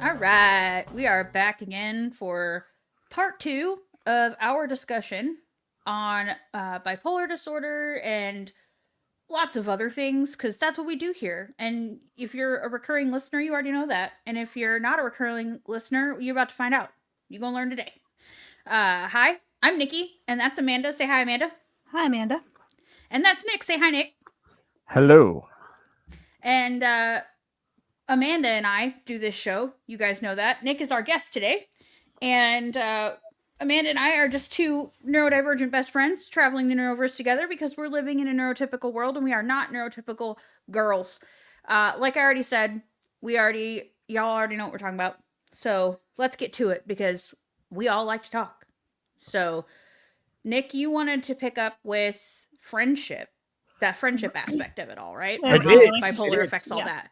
All right, we are back again for part 2 of our discussion on bipolar disorder and lots of other things, because that's what we do here. And if you're a recurring listener, you already know that. And if you're not a recurring listener, you're about to find out. You're going to learn today. Hi, I'm Nikki, and that's Amanda. Say hi, Amanda. Hi, Amanda. And that's Nick. Say hi, Nick. Hello. And Amanda and I do this show. You guys know that. Nick is our guest today. And Amanda and I are just two neurodivergent best friends traveling the neuroverse together because we're living in a neurotypical world and we are not neurotypical girls. Like I already said, y'all already know what we're talking about. So let's get to it because we all like to talk. So, Nick, you wanted to pick up with friendship, that friendship aspect of it all, right? I And how did. bipolar affects all that.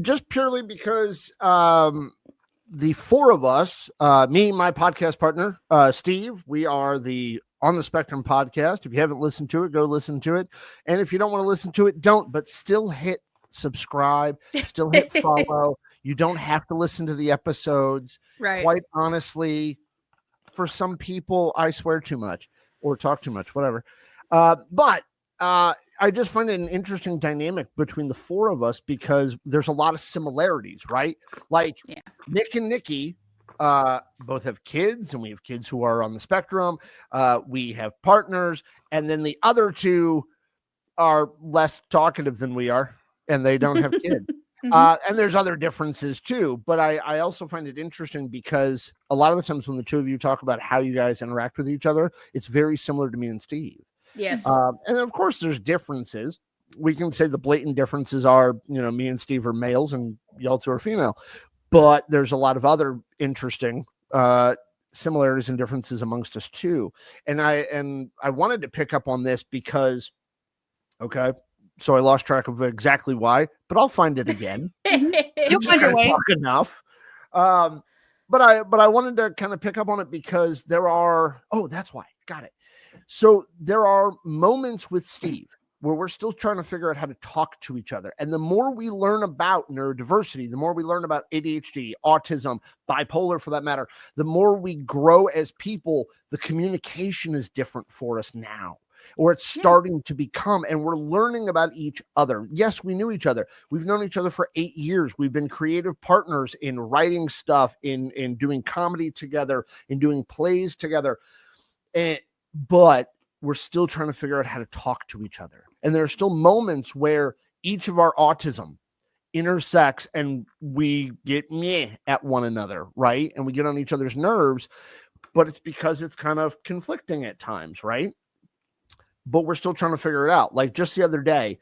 Just purely because the four of us, me, my podcast partner, Steve, we are the On the Spectrum podcast. If you haven't listened to it, go listen to it. And if you don't want to listen to it, don't, but still hit subscribe, still hit follow. You don't have to listen to the episodes. Right. Quite honestly, for some people, I swear too much or talk too much, whatever. But I just find it an interesting dynamic between the four of us because there's a lot of similarities, right? Like Nick and Nikki both have kids, and we have kids who are on the spectrum. We have partners, and then the other two are less talkative than we are, and they don't have kids. And there's other differences too, but I also find it interesting because a lot of the times when the two of you talk about how you guys interact with each other, it's very similar to me and Steve. Yes. And of course there's differences. We can say the blatant differences are, me and Steve are males and y'all two are female, but there's a lot of other interesting similarities and differences amongst us too. And I wanted to pick up on this because, so I lost track of exactly why, but I'll find it again. You'll find your way. Enough. But I wanted to kind of pick up on it because there are, that's why. Got it. So there are moments with Steve where we're still trying to figure out how to talk to each other. And the more we learn about neurodiversity, the more we learn about ADHD, autism, bipolar for that matter, the more we grow as people, the communication is different for us now. Or it's starting to become, and we're learning about each other. Yes, we knew each other. We've known each other for 8 years. We've been creative partners in writing stuff, in doing comedy together, in doing plays together. But we're still trying to figure out how to talk to each other. And there are still moments where each of our autism intersects and we get meh at one another, right? And we get on each other's nerves, but it's because it's kind of conflicting at times, right? But we're still trying to figure it out. Like just the other day,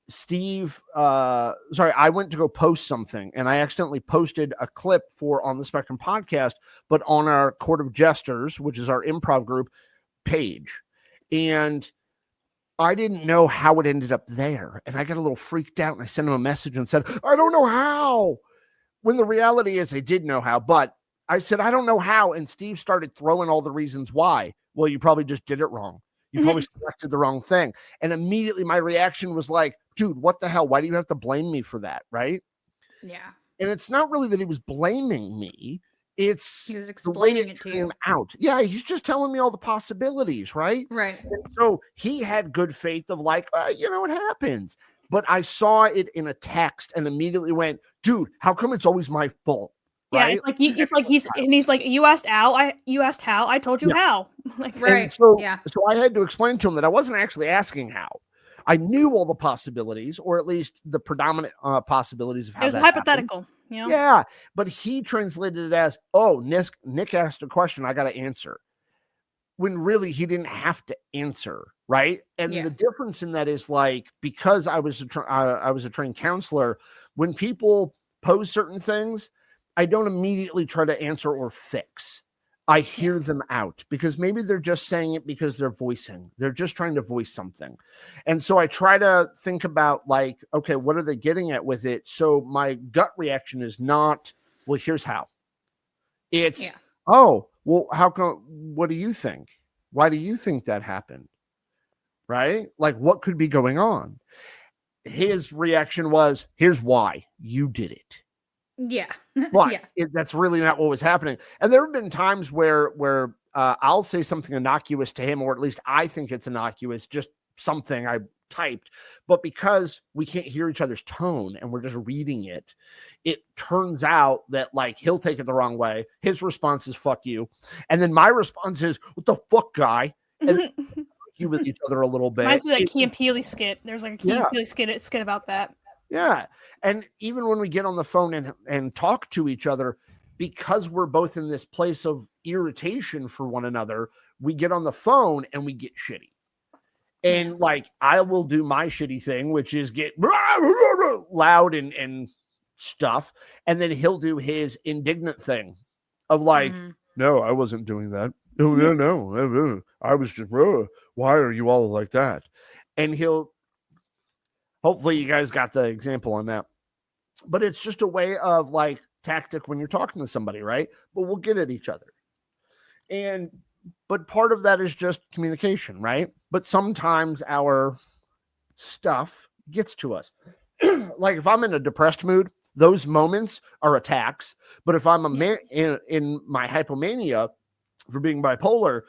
Steve, I went to go post something and I accidentally posted a clip for On the Spectrum podcast, but on our Court of Jesters, which is our improv group page. And I didn't know how it ended up there. And I got a little freaked out and I sent him a message and said, I don't know how. When the reality is I did know how, but I said, I don't know how. And Steve started throwing all the reasons why. Well, you probably just did it wrong. You probably selected the wrong thing. And immediately my reaction was like, dude, what the hell? Why do you have to blame me for that? Right? Yeah. And it's not really that he was blaming me. He was explaining it to you. Out. Yeah, he's just telling me all the possibilities, right? Right. And so he had good faith of like, it happens. But I saw it in a text and immediately went, dude, how come it's always my fault? Yeah, right? He's like, you asked how, I told you how. Right. So I had to explain to him that I wasn't actually asking how. I knew all the possibilities, or at least the predominant possibilities of how it was that hypothetical. Happened. Yeah, but he translated it as, Nick asked a question, I got to answer. When really he didn't have to answer, right? And the difference in that is like, because I was a trained counselor, when people pose certain things, I don't immediately try to answer or fix. I hear them out because maybe they're just saying it because they're just trying to voice something. And so I try to think about like, okay, what are they getting at with it? So my gut reaction is not, well, here's how. It's, well, how come, what do you think? Why do you think that happened? Right? Like what could be going on? His reaction was, here's why you did it. Yeah. But Yeah. that's really not what was happening. And there have been times where I'll say something innocuous to him, or at least I think it's innocuous, just something I typed. But because we can't hear each other's tone and we're just reading it, it turns out that like he'll take it the wrong way. His response is "fuck you," and then my response is "what the fuck, guy?" And then we argue with each other a little bit. Reminds me of that Key and Peele skit. There's like a Key and Peele skit about that. Yeah. And even when we get on the phone and talk to each other, because we're both in this place of irritation for one another, we get on the phone and we get shitty. And like, I will do my shitty thing, which is get loud and stuff. And then he'll do his indignant thing of like, no, I wasn't doing that. No. I was just, why are you all like that? And hopefully you guys got the example on that. But it's just a way of like tactic when you're talking to somebody, right? But we'll get at each other. But part of that is just communication, right? But sometimes our stuff gets to us. Like if I'm in a depressed mood, those moments are attacks. But if I'm in my hypomania for being bipolar,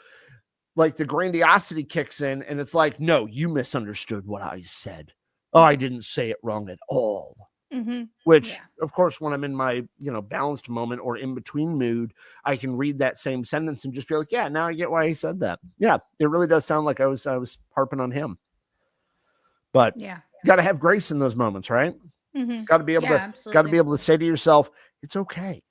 like the grandiosity kicks in and it's like, no, you misunderstood what I said. Oh, I didn't say it wrong at all. Which, of course, when I'm in my, balanced moment or in between mood, I can read that same sentence and just be like, yeah, now I get why he said that. Yeah, it really does sound like I was harping on him. But you got to have grace in those moments, right? Got to be able to say to yourself, it's okay.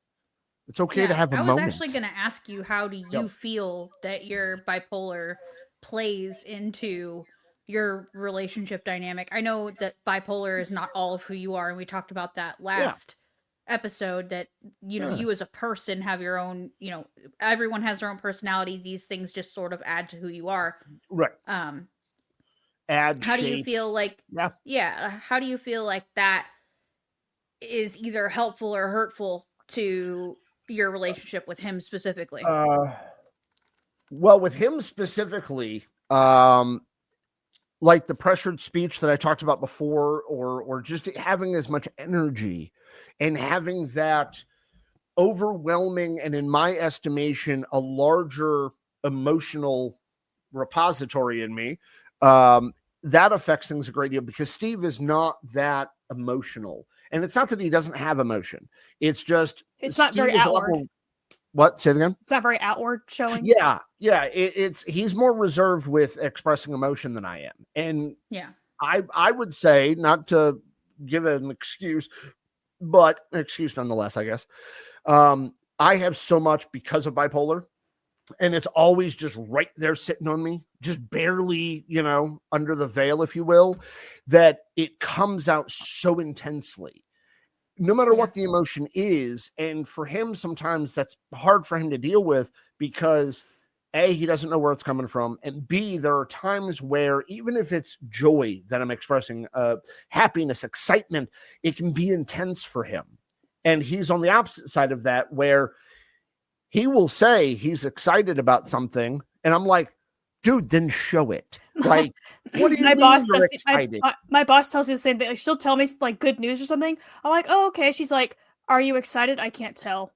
It's okay to have a moment. I was actually going to ask you, how do you feel that your bipolar plays into your relationship dynamic? I know that bipolar is not all of who you are, and we talked about that last episode, that you as a person have your own, everyone has their own personality. These things just sort of add to who you are. Right. How do you feel like how do you feel like that is either helpful or hurtful to your relationship with him specifically? Well, with him specifically, like the pressured speech that I talked about before, or just having as much energy and having that overwhelming, and in my estimation, a larger emotional repository in me, that affects things a great deal, because Steve is not that emotional. And it's not that he doesn't have emotion. It's just, it's not very outward. What? Say it again? It's not very outward showing. Yeah. He's more reserved with expressing emotion than I am. And I would say, not to give an excuse, but an excuse nonetheless, I guess. I have so much because of bipolar, and it's always just right there sitting on me, just barely, under the veil, if you will, that it comes out so intensely, no matter what the emotion is. And for him, sometimes that's hard for him to deal with, because A, he doesn't know where it's coming from, and B, there are times where even if it's joy that I'm expressing, happiness, excitement, it can be intense for him. And he's on the opposite side of that, where he will say he's excited about something, and I'm like, dude, then show it. Like, what do you mean you're excited? My boss tells me the same thing. Like, she'll tell me like good news or something. I'm like, oh, okay. She's like, are you excited? I can't tell.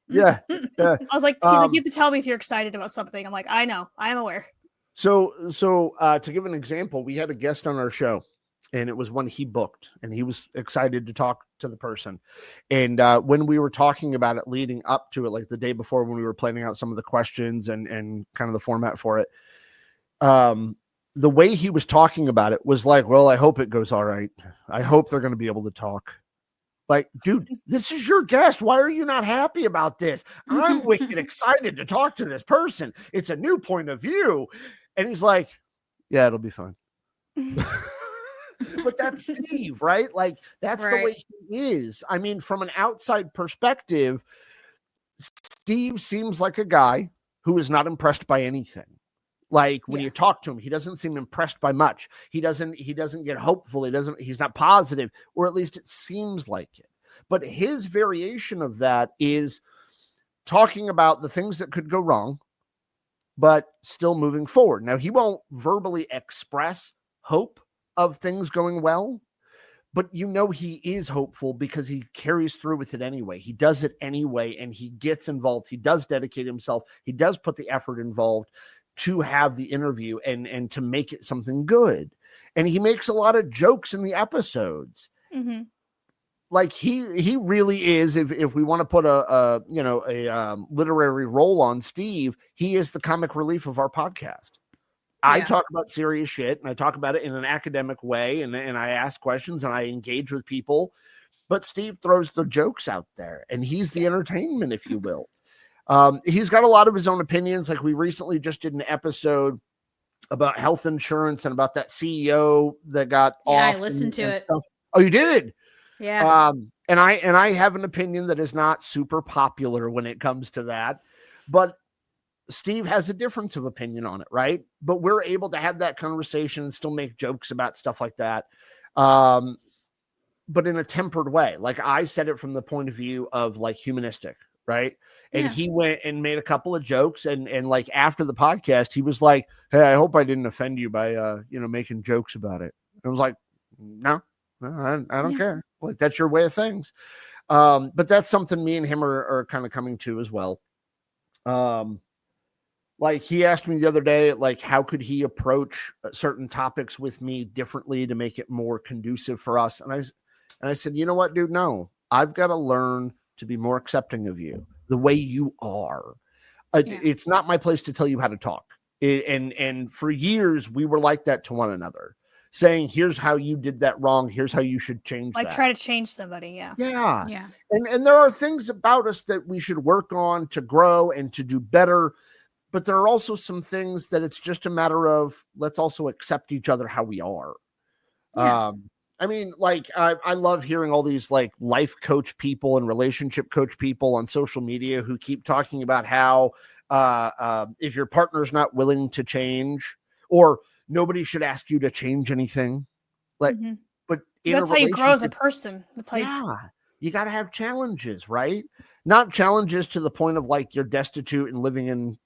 Yeah. I was like, she's like, you have to tell me if you're excited about something. I'm like, I know. I am aware. So to give an example, we had a guest on our show, and it was one he booked, and he was excited to talk to the person. And when we were talking about it leading up to it, like the day before, when we were planning out some of the questions and kind of the format for it, the way he was talking about it was like, well, I hope it goes all right. I hope they're going to be able to talk. Like, dude, this is your guest. Why are you not happy about this? I'm wicked excited to talk to this person. It's a new point of view. And he's like, yeah, it'll be fine. But that's Steve, right? Like, that's the way he is. I mean, from an outside perspective, Steve seems like a guy who is not impressed by anything. Like, when you talk to him, he doesn't seem impressed by much. He doesn't get hopeful. He's not positive, or at least it seems like it. But his variation of that is talking about the things that could go wrong, but still moving forward. Now, he won't verbally express hope of things going well, but you know he is hopeful because he carries through with it anyway. He does it anyway, and he gets involved. He does dedicate himself. He does put the effort involved to have the interview and to make it something good. And he makes a lot of jokes in the episodes. Mm-hmm. Like he really is. If we want to put a literary role on Steve, he is the comic relief of our podcast. I talk about serious shit, and I talk about it in an academic way, and I ask questions and I engage with people. But Steve throws the jokes out there, and he's the entertainment, if you will. He's got a lot of his own opinions. Like we recently just did an episode about health insurance and about that CEO that got off. I listened to it. Stuff. Oh, you did? Yeah. And I have an opinion that is not super popular when it comes to that, but Steve has a difference of opinion on it, right? But we're able to have that conversation and still make jokes about stuff like that. But in a tempered way. Like I said it from the point of view of like humanistic, right? And he went and made a couple of jokes, and like after the podcast, he was like, "Hey, I hope I didn't offend you by making jokes about it." And I was like, "No, I don't care. Like that's your way of things." But that's something me and him are kind of coming to as well. Like he asked me the other day, like how could he approach certain topics with me differently to make it more conducive for us? And I said, you know what, dude? No, I've got to learn to be more accepting of you the way you are. It's not my place to tell you how to talk. And for years we were like that to one another, saying, here's how you did that wrong. Here's how you should change like that. Try to change somebody. Yeah. And there are things about us that we should work on to grow and to do better. But there are also some things that it's just a matter of let's also accept each other how we are. I mean, like I love hearing all these like life coach people and relationship coach people on social media who keep talking about how if your partner's not willing to change, or nobody should ask you to change anything. Like, but that's how you grow as a person. That's how you got to have challenges, right? Not challenges to the point of like you're destitute and living in,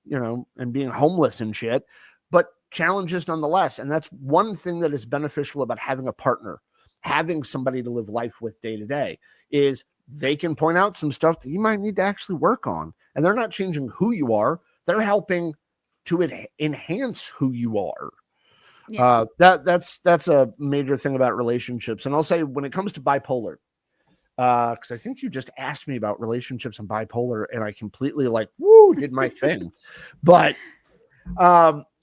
and being homeless and shit, but challenges nonetheless. And that's one thing that is beneficial about having a partner, having somebody to live life with day to day, is they can point out some stuff that you might need to actually work on. And they're not changing who you are. They're helping to enhance who you are. That's a major thing about relationships. And I'll say when it comes to bipolar, because I think you just asked me about relationships and bipolar, and I completely did my thing. But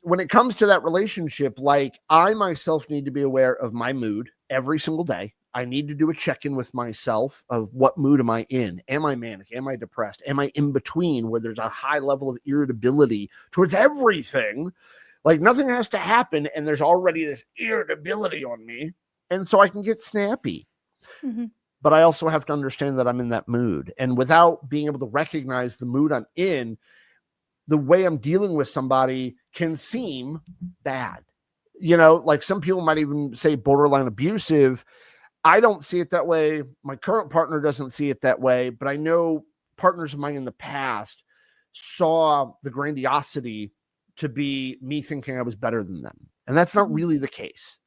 when it comes to that relationship, like I myself need to be aware of my mood every single day. I need to do a check-in with myself of what mood am I in? Am I manic? Am I depressed? Am I in between where there's a high level of irritability towards everything? Like nothing has to happen, and there's already this irritability on me. And so I can get snappy. But I also have to understand that I'm in that mood. And without being able to recognize the mood I'm in, the way I'm dealing with somebody can seem bad. Like some people might even say borderline abusive. I don't see it that way. My current partner doesn't see it that way. But I know partners of mine in the past saw the grandiosity to be me thinking I was better than them. And that's not really the case.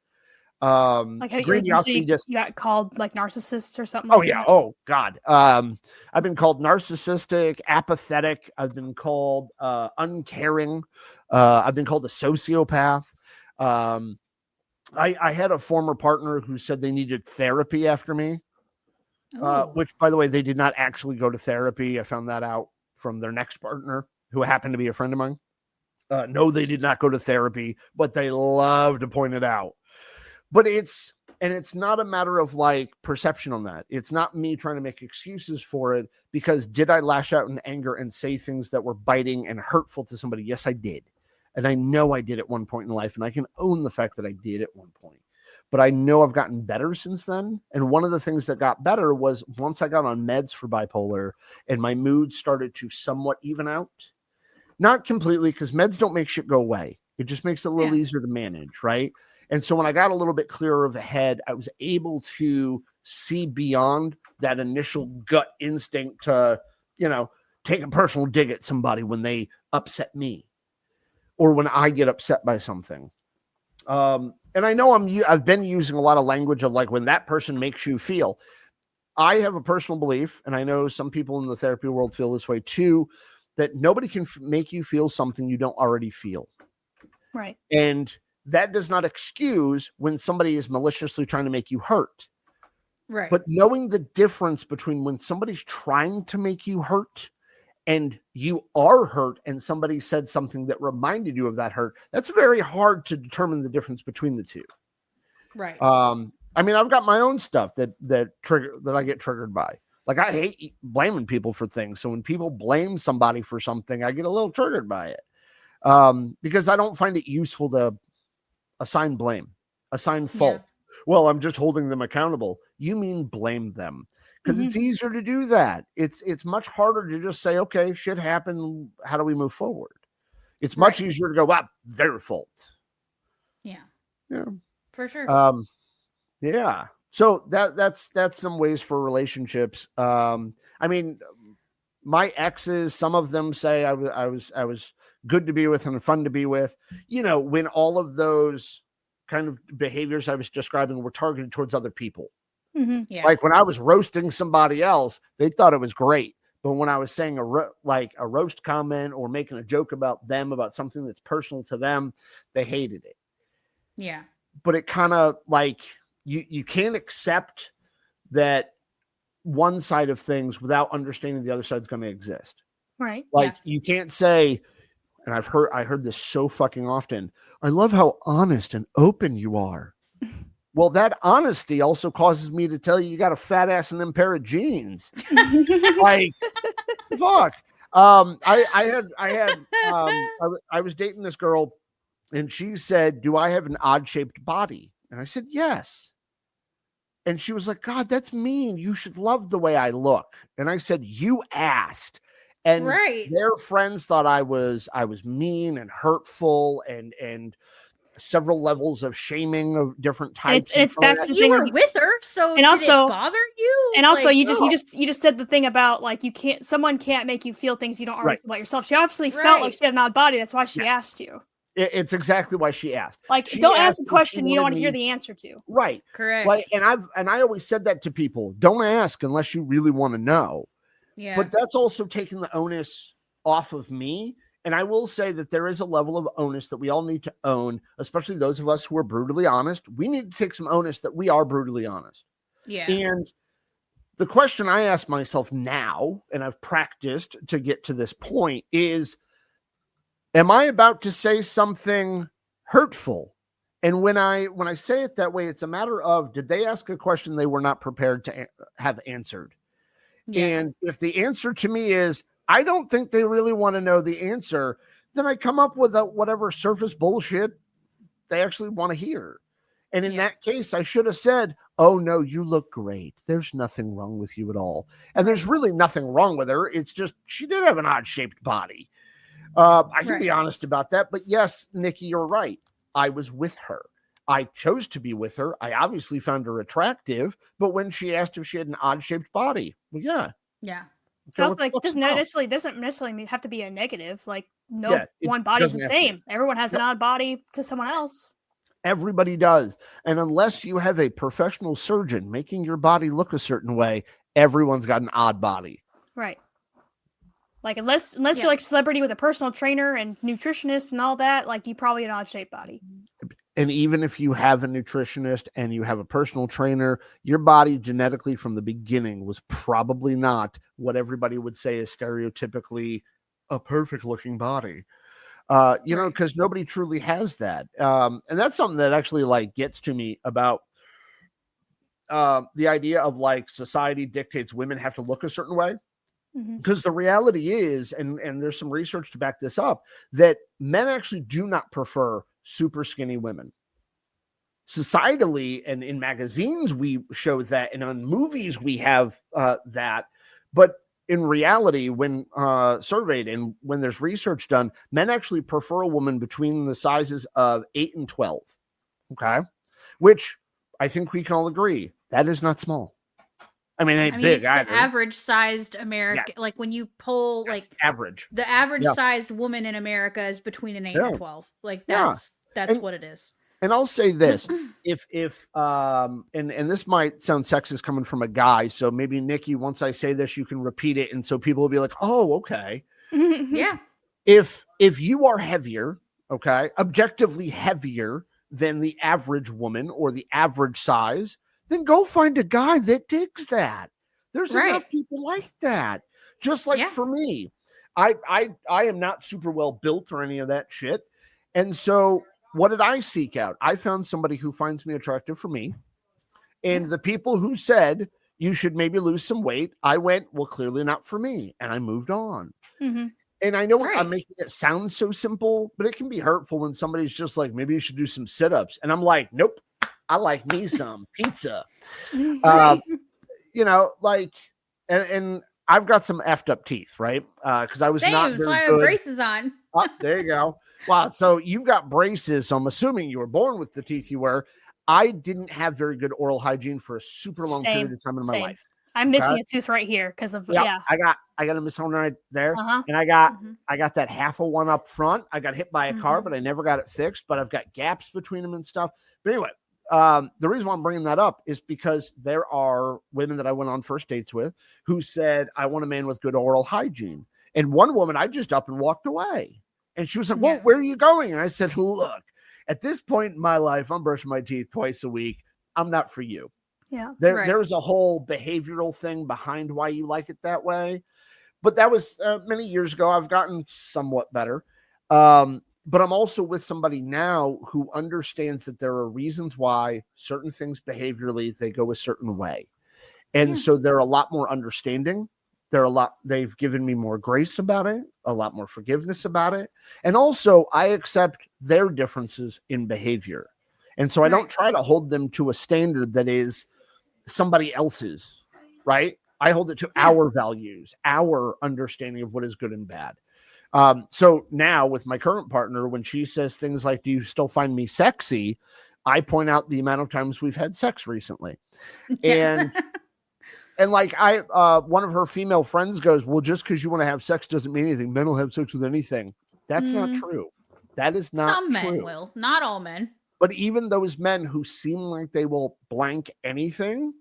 Like how grandiosity you got called like narcissist or something. Oh yeah. Oh God. I've been called narcissistic, apathetic. I've been called uncaring. I've been called a sociopath. I had a former partner who said they needed therapy after me, which by the way, they did not actually go to therapy. I found that out from their next partner who happened to be a friend of mine. No, they did not go to therapy, but they love to point it out. But it's not a matter of like perception on that. It's not me trying to make excuses for it, because did I lash out in anger and say things that were biting and hurtful to somebody? Yes, I did. And I know I did at one point in life, and I can own the fact that I did at one point. But I know I've gotten better since then. And one of the things that got better was once I got on meds for bipolar and my mood started to somewhat even out. Not completely, because meds don't make shit go away. It just makes it a little easier to manage, right? And so when I got a little bit clearer of the head, I was able to see beyond that initial gut instinct to, take a personal dig at somebody when they upset me or when I get upset by something. and I know I've been using a lot of language of like when that person makes you feel. I have a personal belief, and I know some people in the therapy world feel this way too, that nobody can make you feel something you don't already feel. Right. And that does not excuse when somebody is maliciously trying to make you hurt. Right. But knowing the difference between when somebody's trying to make you hurt and you are hurt and somebody said something that reminded you of that hurt, that's very hard to determine the difference between the two. Right. I mean, I've got my own stuff that I get triggered by. Like, I hate blaming people for things. So when people blame somebody for something, I get a little triggered by it. Because I don't find it useful to assign blame, assign fault. Well, I'm just holding them accountable. You mean blame them, because it's easier to do that. It's much harder to just say, okay, shit happened. How do we move forward? It's much easier to go, wow, their fault. Yeah. Yeah. For sure. Yeah. So that's some ways for relationships. I mean, my exes, some of them say I was good to be with and fun to be with. You know, when all of those kind of behaviors I was describing were targeted towards other people. Yeah. Like when I was roasting somebody else, they thought it was great. But when I was saying a roast comment or making a joke about them, about something that's personal to them, they hated it. Yeah. But it kind of like you can't accept that one side of things without understanding the other side's going to exist. Right. Like you can't say, and I heard this so fucking often, I love how honest and open you are. Well, that honesty also causes me to tell you got a fat ass and them pair of jeans. Like, fuck. I was dating this girl, and she said, "Do I have an odd shaped body?" And I said, "Yes." And she was like, "God, that's mean. You should love the way I look." And I said, "You asked." And their friends thought I was mean and hurtful and several levels of shaming of different types. And it's back to the you thing were with her, so and also, did it bother you? And also, like, you just said the thing about like someone can't make you feel things you don't already feel about yourself. She obviously felt like she had an odd body. That's why she asked you. It's exactly why she asked. Like, she don't ask a question you don't want to hear the answer to. Right. Correct. Like, and I always said that to people. Don't ask unless you really want to know. Yeah. But that's also taking the onus off of me. And I will say that there is a level of onus that we all need to own, especially those of us who are brutally honest. We need to take some onus that we are brutally honest. Yeah. And the question I ask myself now, and I've practiced to get to this point, is, am I about to say something hurtful? And when I say it that way, it's a matter of, did they ask a question they were not prepared to have answered? Yeah. And if the answer to me is, I don't think they really want to know the answer, then I come up with whatever surface bullshit they actually want to hear. And in that case, I should have said, "Oh no, you look great. There's nothing wrong with you at all." And there's really nothing wrong with her. It's just, she did have an odd shaped body. I can be honest about that. But yes, Nikki, you're right. I was with her. I chose to be with her. I obviously found her attractive, but when she asked if she had an odd shaped body, well, yeah. Yeah. Okay, also, like, doesn't necessarily have to be a negative. Like, one body's the same. Everyone has an odd body to someone else. Everybody does. And unless you have a professional surgeon making your body look a certain way, everyone's got an odd body. Right. Like, unless you're like a celebrity with a personal trainer and nutritionist and all that, like, you probably an odd shaped body. And even if you have a nutritionist and you have a personal trainer, your body genetically from the beginning was probably not what everybody would say is stereotypically a perfect looking body. You know, because nobody truly has that. And that's something that actually like gets to me about the idea of like society dictates women have to look a certain way. Because the reality is, and there's some research to back this up, that men actually do not prefer super skinny women. Societally and in magazines, we show that, and on movies, we have that. But in reality, when surveyed and when there's research done, men actually prefer a woman between the sizes of 8 and 12. Okay. Which I think we can all agree that is not small. I mean, big. It's the average sized American. Like when you pull like average, the average sized woman in America is between an 8 and 12. Like that's what it is. And I'll say this, if and this might sound sexist coming from a guy, so maybe Nikki, once I say this, you can repeat it, and so people will be like, oh, okay. Yeah. If you are heavier, okay, objectively heavier than the average woman or the average size, then go find a guy that digs that. There's enough people like that. Just like for me, I am not super well built or any of that shit. And so what did I seek out? I found somebody who finds me attractive for me. And the people who said you should maybe lose some weight, I went, well, clearly not for me. And I moved on. Mm-hmm. And I know I'm making it sound so simple, but it can be hurtful when somebody's just like, maybe you should do some sit-ups. And I'm like, nope, I like me some pizza. You know, like, and I've got some effed up teeth, right? Because I was not very so I have good. braces on. Oh, there you go. Wow. So you've got braces. So I'm assuming you were born with the teeth you were. I didn't have very good oral hygiene for a super long period of time in my life. I'm missing a tooth right here because of I got a miss one right there, and I got that half of one up front. I got hit by a car, but I never got it fixed. But I've got gaps between them and stuff. But anyway, the reason why I'm bringing that up is because there are women that I went on first dates with who said, I want a man with good oral hygiene. And one woman, I just up and walked away. And she was like, well, where are you going? And I said, look, at this point in my life, I'm brushing my teeth twice a week. I'm not for you. Yeah. There's a whole behavioral thing behind why you like it that way. But that was many years ago. I've gotten somewhat better. But I'm also with somebody now who understands that there are reasons why certain things behaviorally, they go a certain way. And so they're a lot more understanding. They've given me more grace about it, a lot more forgiveness about it. And also I accept their differences in behavior. And so I don't try to hold them to a standard that is somebody else's, right? I hold it to our values, our understanding of what is good and bad. So now with my current partner, when she says things like, do you still find me sexy? I point out the amount of times we've had sex recently. And like one of her female friends goes, well, just because you want to have sex doesn't mean anything. Men will have sex with anything. That's not true. That is not Some true. men will, not all men. But even those men who seem like they will blank anything,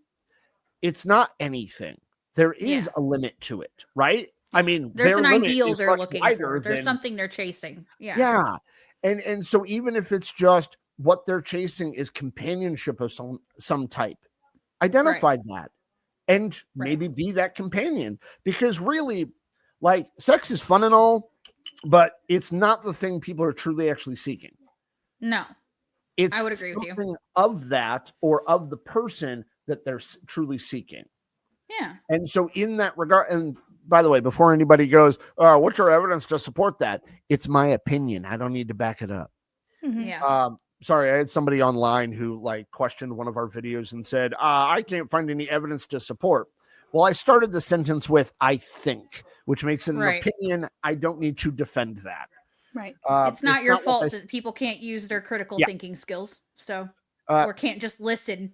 it's not anything. There is a limit to it, right? I mean, there's an ideal they're much looking wider for. There's than, something they're chasing. Yeah. And so even if it's just what they're chasing is companionship of some type, identify that and maybe be that companion. Because really, like, sex is fun and all, but it's not the thing people are truly actually seeking. No. I would agree with you. Of that or of the person that they're truly seeking. Yeah. And so in that regard, and by the way, before anybody goes, what's your evidence to support that? It's my opinion. I don't need to back it up. Yeah. Sorry, I had somebody online who like questioned one of our videos and said, I can't find any evidence to support. Well, I started the sentence with, I think, which makes it an opinion. I don't need to defend that. Right. It's not your fault that people can't use their critical thinking skills. So, or can't just listen.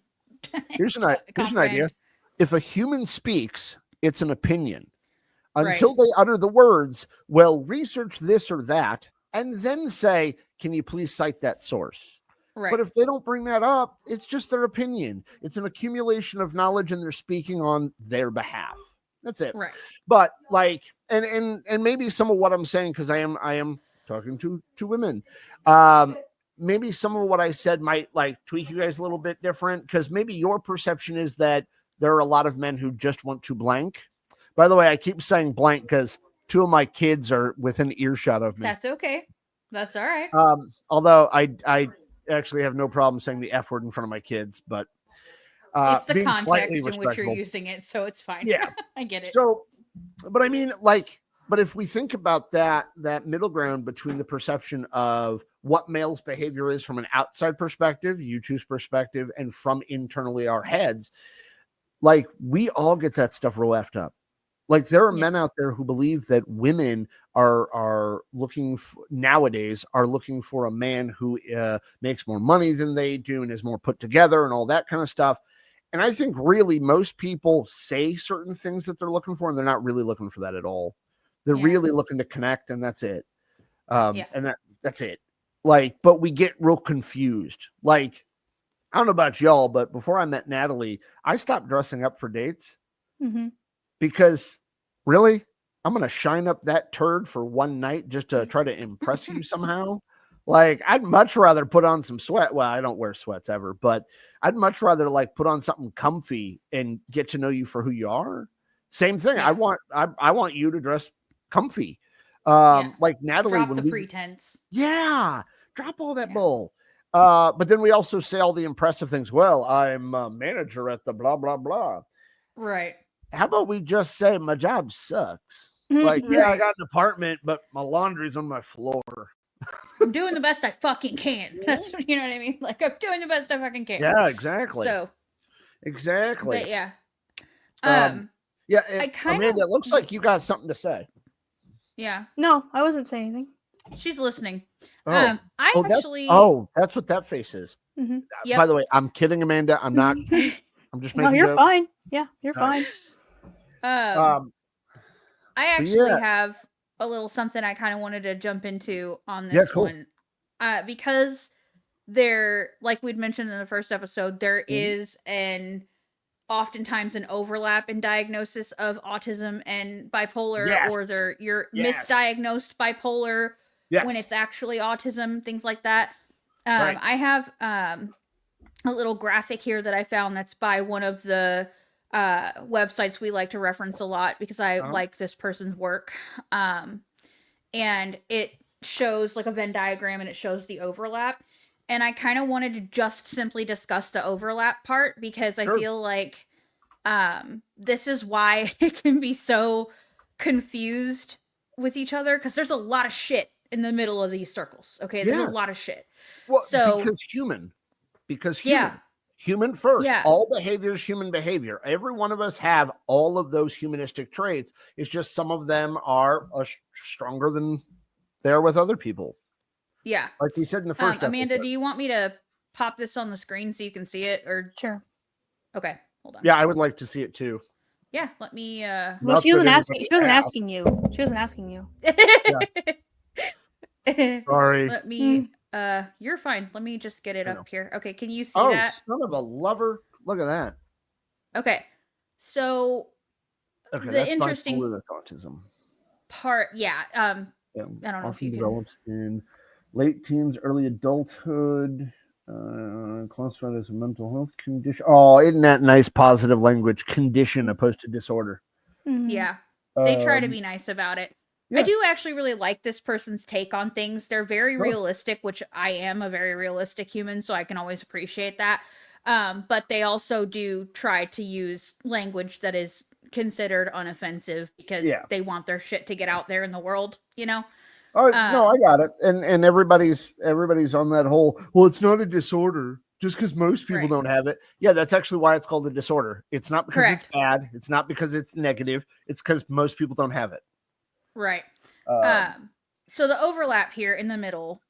Here's an idea. If a human speaks, it's an opinion. Until they utter the words, well, research this or that, and then say, can you please cite that source? Right. But if they don't bring that up, it's just their opinion. It's an accumulation of knowledge and they're speaking on their behalf. That's it. Right. But like, and maybe some of what I'm saying, because I am talking to women. Maybe some of what I said might like tweak you guys a little bit different, because maybe your perception is that there are a lot of men who just want to blank. By the way, I keep saying blank because 2 of my kids are within earshot of me. That's okay. That's all right. Although I actually have no problem saying the F word in front of my kids, but it's the context in which you're using it, so it's fine. Yeah, I get it. So, but I mean, like, but if we think about that middle ground between the perception of what male's behavior is from an outside perspective, you two's perspective, and from internally our heads, like we all get that stuff real effed up. Like there are men out there who believe that women are looking nowadays are looking for a man who makes more money than they do and is more put together and all that kind of stuff. And I think really most people say certain things that they're looking for, and they're not really looking for that at all. They're really looking to connect, and that's it. And that's it. Like, but we get real confused. Like, I don't know about y'all, but before I met Natalie, I stopped dressing up for dates because really, I'm going to shine up that turd for one night just to try to impress you somehow. Like, I'd much rather put on some sweat. Well, I don't wear sweats ever, but I'd much rather like put on something comfy and get to know you for who you are. Same thing. Yeah. I want you to dress comfy. Like Natalie, drop when the pretense. Yeah, drop all that bull. But then we also say all the impressive things. Well, I'm a manager at the blah, blah, blah. Right. How about we just say my job sucks? Like, yeah, I got an apartment, but my laundry's on my floor. I'm doing the best I fucking can. That's, you know what I mean? Like, I'm doing the best I fucking can. Yeah, exactly. So. Exactly. But yeah. Yeah, Amanda, it looks like you got something to say. Yeah. No, I wasn't saying anything. She's listening. Oh. That's what that face is. Yep. By the way, I'm kidding, Amanda. I'm not. I'm just making. No, you're jokes. fine. Yeah, you're fine. I actually have a little something I kind of wanted to jump into on this one. Because there, like we'd mentioned in the first episode, there is oftentimes an overlap in diagnosis of autism and bipolar, or you're misdiagnosed bipolar when it's actually autism, things like that. I have a little graphic here that I found that's by one of the websites we like to reference a lot because I like this person's work. And it shows like a Venn diagram and it shows the overlap. And I kind of wanted to just simply discuss the overlap part because I feel like this is why it can be so confused with each other because there's a lot of shit in the middle of these circles. Okay, there's a lot of shit. Well, because human. Human first. All behavior is human behavior. Every one of us have all of those humanistic traits. It's just some of them are stronger than they are with other people. Yeah, like we said in the first Amanda, episode. do you want me to pop this on the screen so you can see it, or sure? Okay, hold on. Yeah, I would like to see it too. Yeah, let me. Well, she wasn't asking. She wasn't asking you. She wasn't asking you. Sorry. Let me. You're fine. Let me just get it up here. Okay, can you see that? Oh, son of a lover! Look at that. Okay, so the interesting bipolar, that's autism part. Yeah. I don't know if you develops in late teens, early adulthood. Classified as a mental health condition. Oh, isn't that nice? Positive language. Condition opposed to disorder. Yeah, they try to be nice about it. I do actually really like this person's take on things. They're very realistic, which I am a very realistic human, so I can always appreciate that. But they also do try to use language that is considered unoffensive because they want their shit to get out there in the world, you know? Oh, no, I got it. And everybody's on that whole, well, it's not a disorder just because most people don't have it. Yeah, that's actually why it's called a disorder. It's not because it's bad. It's not because it's negative. It's because most people don't have it. Right. So the overlap here in the middle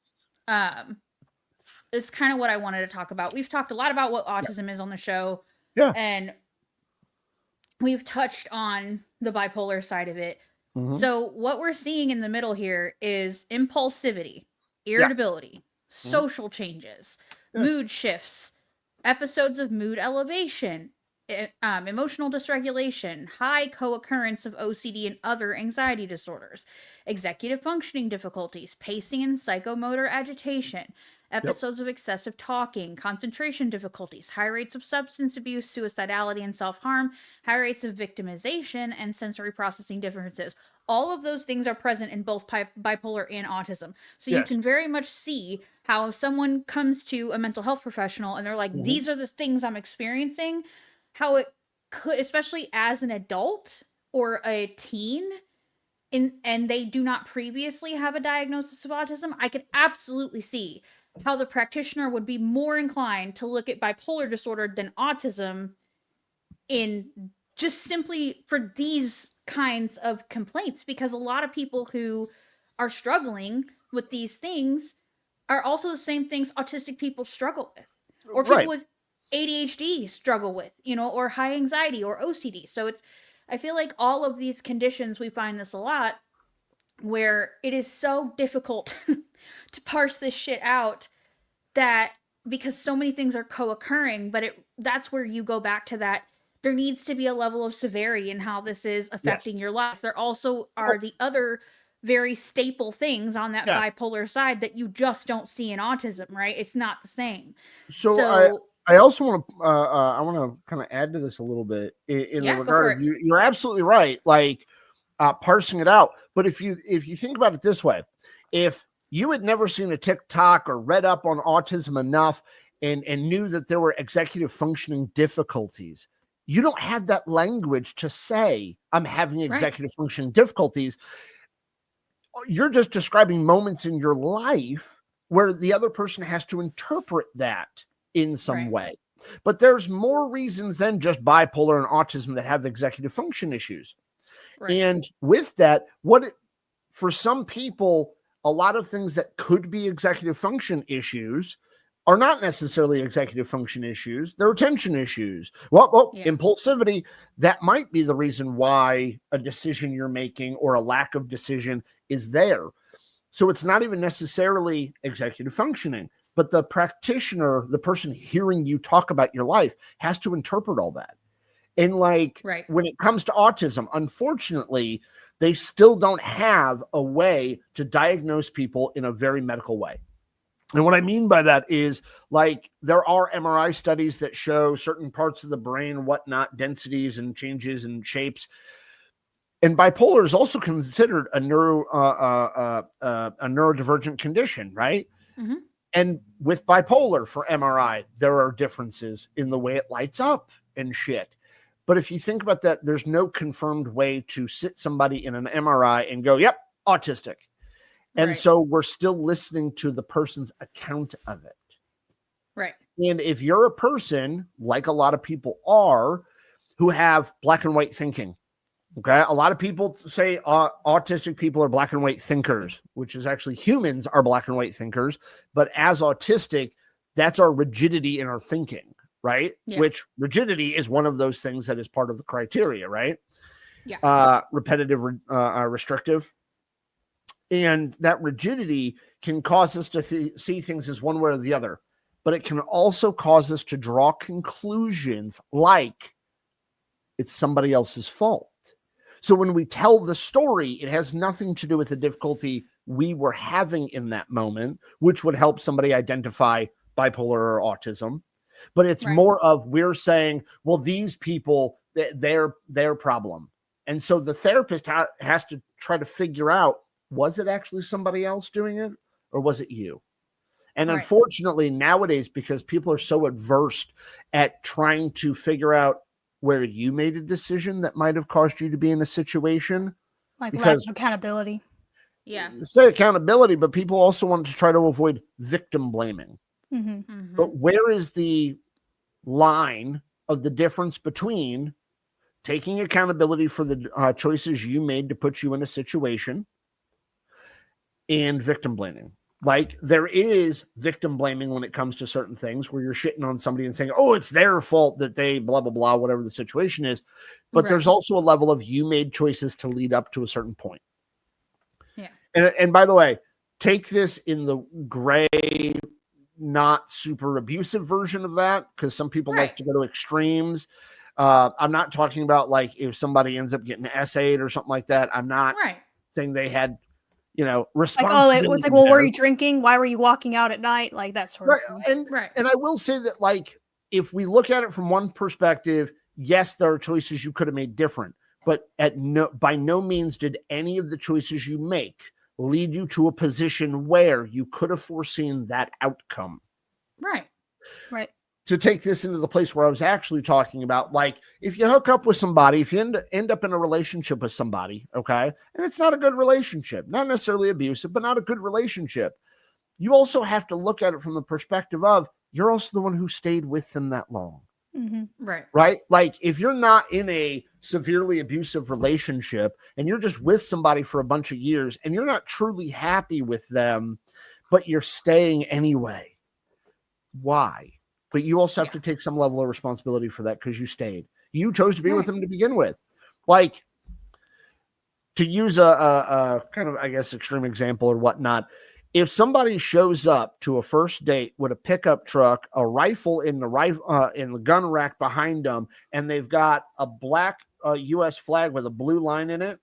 is kind of what I wanted to talk about. We've talked a lot about what autism is on the show. Yeah. And we've touched on the bipolar side of it. Mm-hmm. So what we're seeing in the middle here is impulsivity, irritability, social changes, mood shifts, episodes of mood elevation, emotional dysregulation, high co-occurrence of OCD and other anxiety disorders, executive functioning difficulties, pacing and psychomotor agitation, episodes of excessive talking, concentration difficulties, high rates of substance abuse, suicidality and self-harm, high rates of victimization, and sensory processing differences. All of those things are present in both bipolar and autism. So you can very much see how if someone comes to a mental health professional and they're like, these are the things I'm experiencing, how it could, especially as an adult or a teen, and they do not previously have a diagnosis of autism, I could absolutely see how the practitioner would be more inclined to look at bipolar disorder than autism in just simply for these kinds of complaints, because a lot of people who are struggling with these things are also the same things autistic people struggle with, or people with ADHD struggle with, or high anxiety or OCD. So I feel like all of these conditions, we find this a lot, where it is so difficult to parse this shit out, that because so many things are co-occurring, but that's where you go back to that there needs to be a level of severity in how this is affecting your life. There also are the other very staple things on that bipolar side that you just don't see in autism, right? It's not the same. So I also want to I want to kind of add to this a little bit in the regard of you're absolutely right, like parsing it out. But if you think about it this way, if you had never seen a TikTok or read up on autism enough and knew that there were executive functioning difficulties, you don't have that language to say, I'm having executive functioning difficulties. You're just describing moments in your life where the other person has to interpret that in some way. But there's more reasons than just bipolar and autism that have executive function issues. And with that, for some people, a lot of things that could be executive function issues are not necessarily executive function issues. They're attention issues. Impulsivity, that might be the reason why a decision you're making or a lack of decision is there. So it's not even necessarily executive functioning, but the practitioner, the person hearing you talk about your life, has to interpret all that. And when it comes to autism, unfortunately, they still don't have a way to diagnose people in a very medical way. And what I mean by that is, there are MRI studies that show certain parts of the brain, whatnot, densities and changes and shapes. And bipolar is also considered a neurodivergent condition, right? Mm-hmm. And with bipolar for MRI, there are differences in the way it lights up and shit. But if you think about that, there's no confirmed way to sit somebody in an MRI and go, yep, autistic. And so we're still listening to the person's account of it. Right. And if you're a person, like a lot of people are, who have black and white thinking, okay? A lot of people say autistic people are black and white thinkers, which is actually humans are black and white thinkers. But as autistic, that's our rigidity in our thinking, right? Yeah. Which rigidity is one of those things that is part of the criteria, right? Yeah. Repetitive, restrictive. And that rigidity can cause us to see things as one way or the other, but it can also cause us to draw conclusions like it's somebody else's fault. So when we tell the story, it has nothing to do with the difficulty we were having in that moment, which would help somebody identify bipolar or autism. But it's more of, we're saying, well, these people, their problem. And so the therapist has to try to figure out, was it actually somebody else doing it, or was it you? And unfortunately, nowadays, because people are so adverse at trying to figure out where you made a decision that might have caused you to be in a situation. Lack of accountability. Yeah. Say accountability, but people also want to try to avoid victim blaming. Mm-hmm. Mm-hmm. But where is the line of the difference between taking accountability for the choices you made to put you in a situation and victim blaming? There is victim blaming when it comes to certain things where you're shitting on somebody and saying, oh, it's their fault that they blah, blah, blah, whatever the situation is. But there's also a level of you made choices to lead up to a certain point. Yeah. And by the way, take this in the gray, not super abusive version of that, because some people like to go to extremes. I'm not talking about if somebody ends up getting essayed or something like that. I'm not saying they had, responsibility. It's well, were you drinking? Why were you walking out at night? That sort of thing. And I will say that, if we look at it from one perspective, yes, there are choices you could have made different, but by no means did any of the choices you make lead you to a position where you could have foreseen that outcome. Right. To take this into the place where I was actually talking about, if you hook up with somebody, if you end up in a relationship with somebody, okay, and it's not a good relationship, not necessarily abusive, but not a good relationship, you also have to look at it from the perspective of, you're also the one who stayed with them that long. Mm-hmm. Right? If you're not in a severely abusive relationship and you're just with somebody for a bunch of years and you're not truly happy with them, but you're staying anyway, why? But you also have to take some level of responsibility for that, because you stayed. You chose to be with them to begin with. to use a kind of, I guess, extreme example or whatnot, if somebody shows up to a first date with a pickup truck, a rifle in the gun rack behind them, and they've got a black U.S. flag with a blue line in it,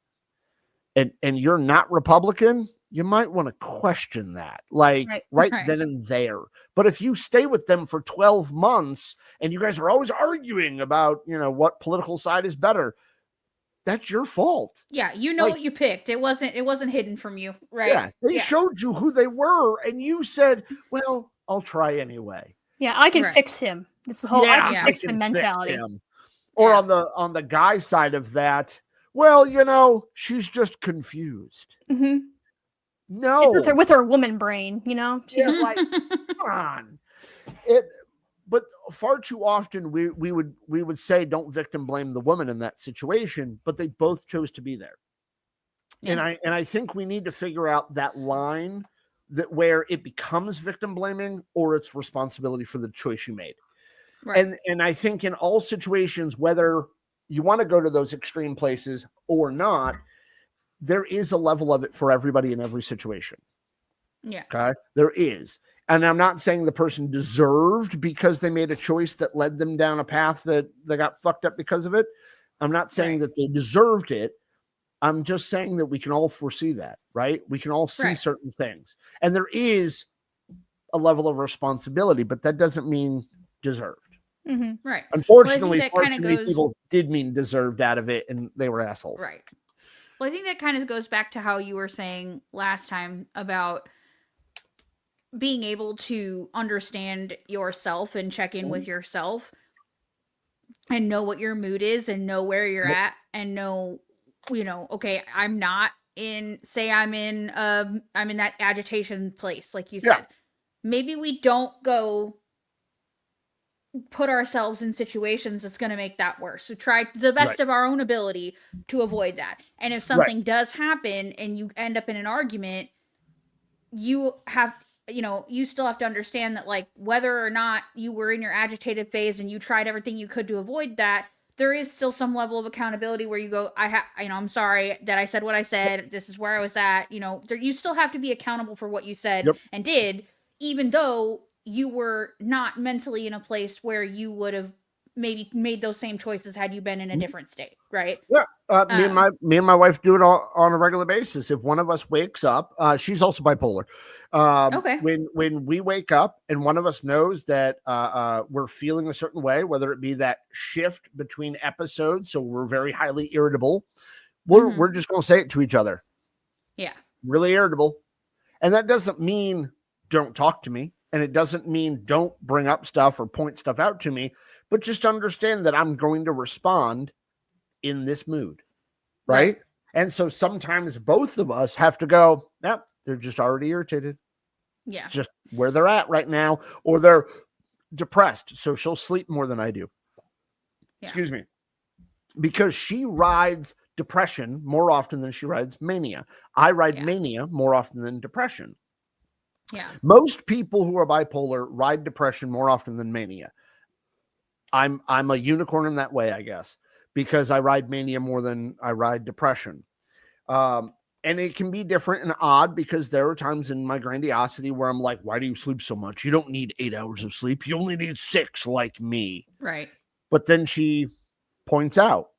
and you're not Republican, you might want to question that, like right then and there. But if you stay with them for 12 months and you guys are always arguing about, what political side is better, that's your fault. Yeah, what you picked. It wasn't hidden from you, right? Yeah, they showed you who they were, and you said, "Well, I'll try anyway." Yeah, I can fix him. It's the whole I can fix him mentality. Or on the guy side of that, well, she's just confused. Mm-hmm. No, she's with her woman brain, she's just like, come on. But far too often we would say don't victim blame the woman in that situation, but they both chose to be there. Yeah. And I think we need to figure out that line that where it becomes victim blaming or it's responsibility for the choice you made. Right. And I think in all situations, whether you want to go to those extreme places or not, there is a level of it for everybody in every situation. Yeah. Okay. There is. And I'm not saying the person deserved because they made a choice that led them down a path that they got fucked up because of it. I'm not saying that they deserved it. I'm just saying that we can all foresee that, right? We can all see certain things. And there is a level of responsibility, but that doesn't mean deserved. Mm-hmm. Right. Unfortunately, far too many people did mean deserved out of it, and they were assholes. Right. Well, I think that kind of goes back to how you were saying last time about being able to understand yourself and check in with yourself and know what your mood is and know where you're at and know, okay, I'm in that agitation place, like you said. Yeah. Maybe we don't go put ourselves in situations that's going to make that worse. So try the best of our own ability to avoid that. And if something does happen and you end up in an argument, you have, you still have to understand that, like, whether or not you were in your agitated phase and you tried everything you could to avoid that, there is still some level of accountability where you go, I'm sorry that I said what I said. This is where I was at. You still have to be accountable for what you said and did, even though you were not mentally in a place where you would have maybe made those same choices had you been in a different state, right? Yeah. Me and my wife do it all on a regular basis. If one of us wakes up, she's also bipolar. Okay. When we wake up and one of us knows that we're feeling a certain way, whether it be that shift between episodes, so we're very highly irritable, we're just going to say it to each other. Yeah. Really irritable. And that doesn't mean don't talk to me. And it doesn't mean don't bring up stuff or point stuff out to me, but just understand that I'm going to respond in this mood. Right? And so sometimes both of us have to go, they're just already irritated. Yeah. It's just where they're at right now, or they're depressed. So she'll sleep more than I do. Yeah. Excuse me. Because she rides depression more often than she rides mania. I ride mania more often than depression. Yeah. Most people who are bipolar ride depression more often than mania. I'm a unicorn in that way, I guess, because I ride mania more than I ride depression. And it can be different and odd because there are times in my grandiosity where I'm like, why do you sleep so much? You don't need 8 hours of sleep. You only need 6 like me. Right. But then she points out,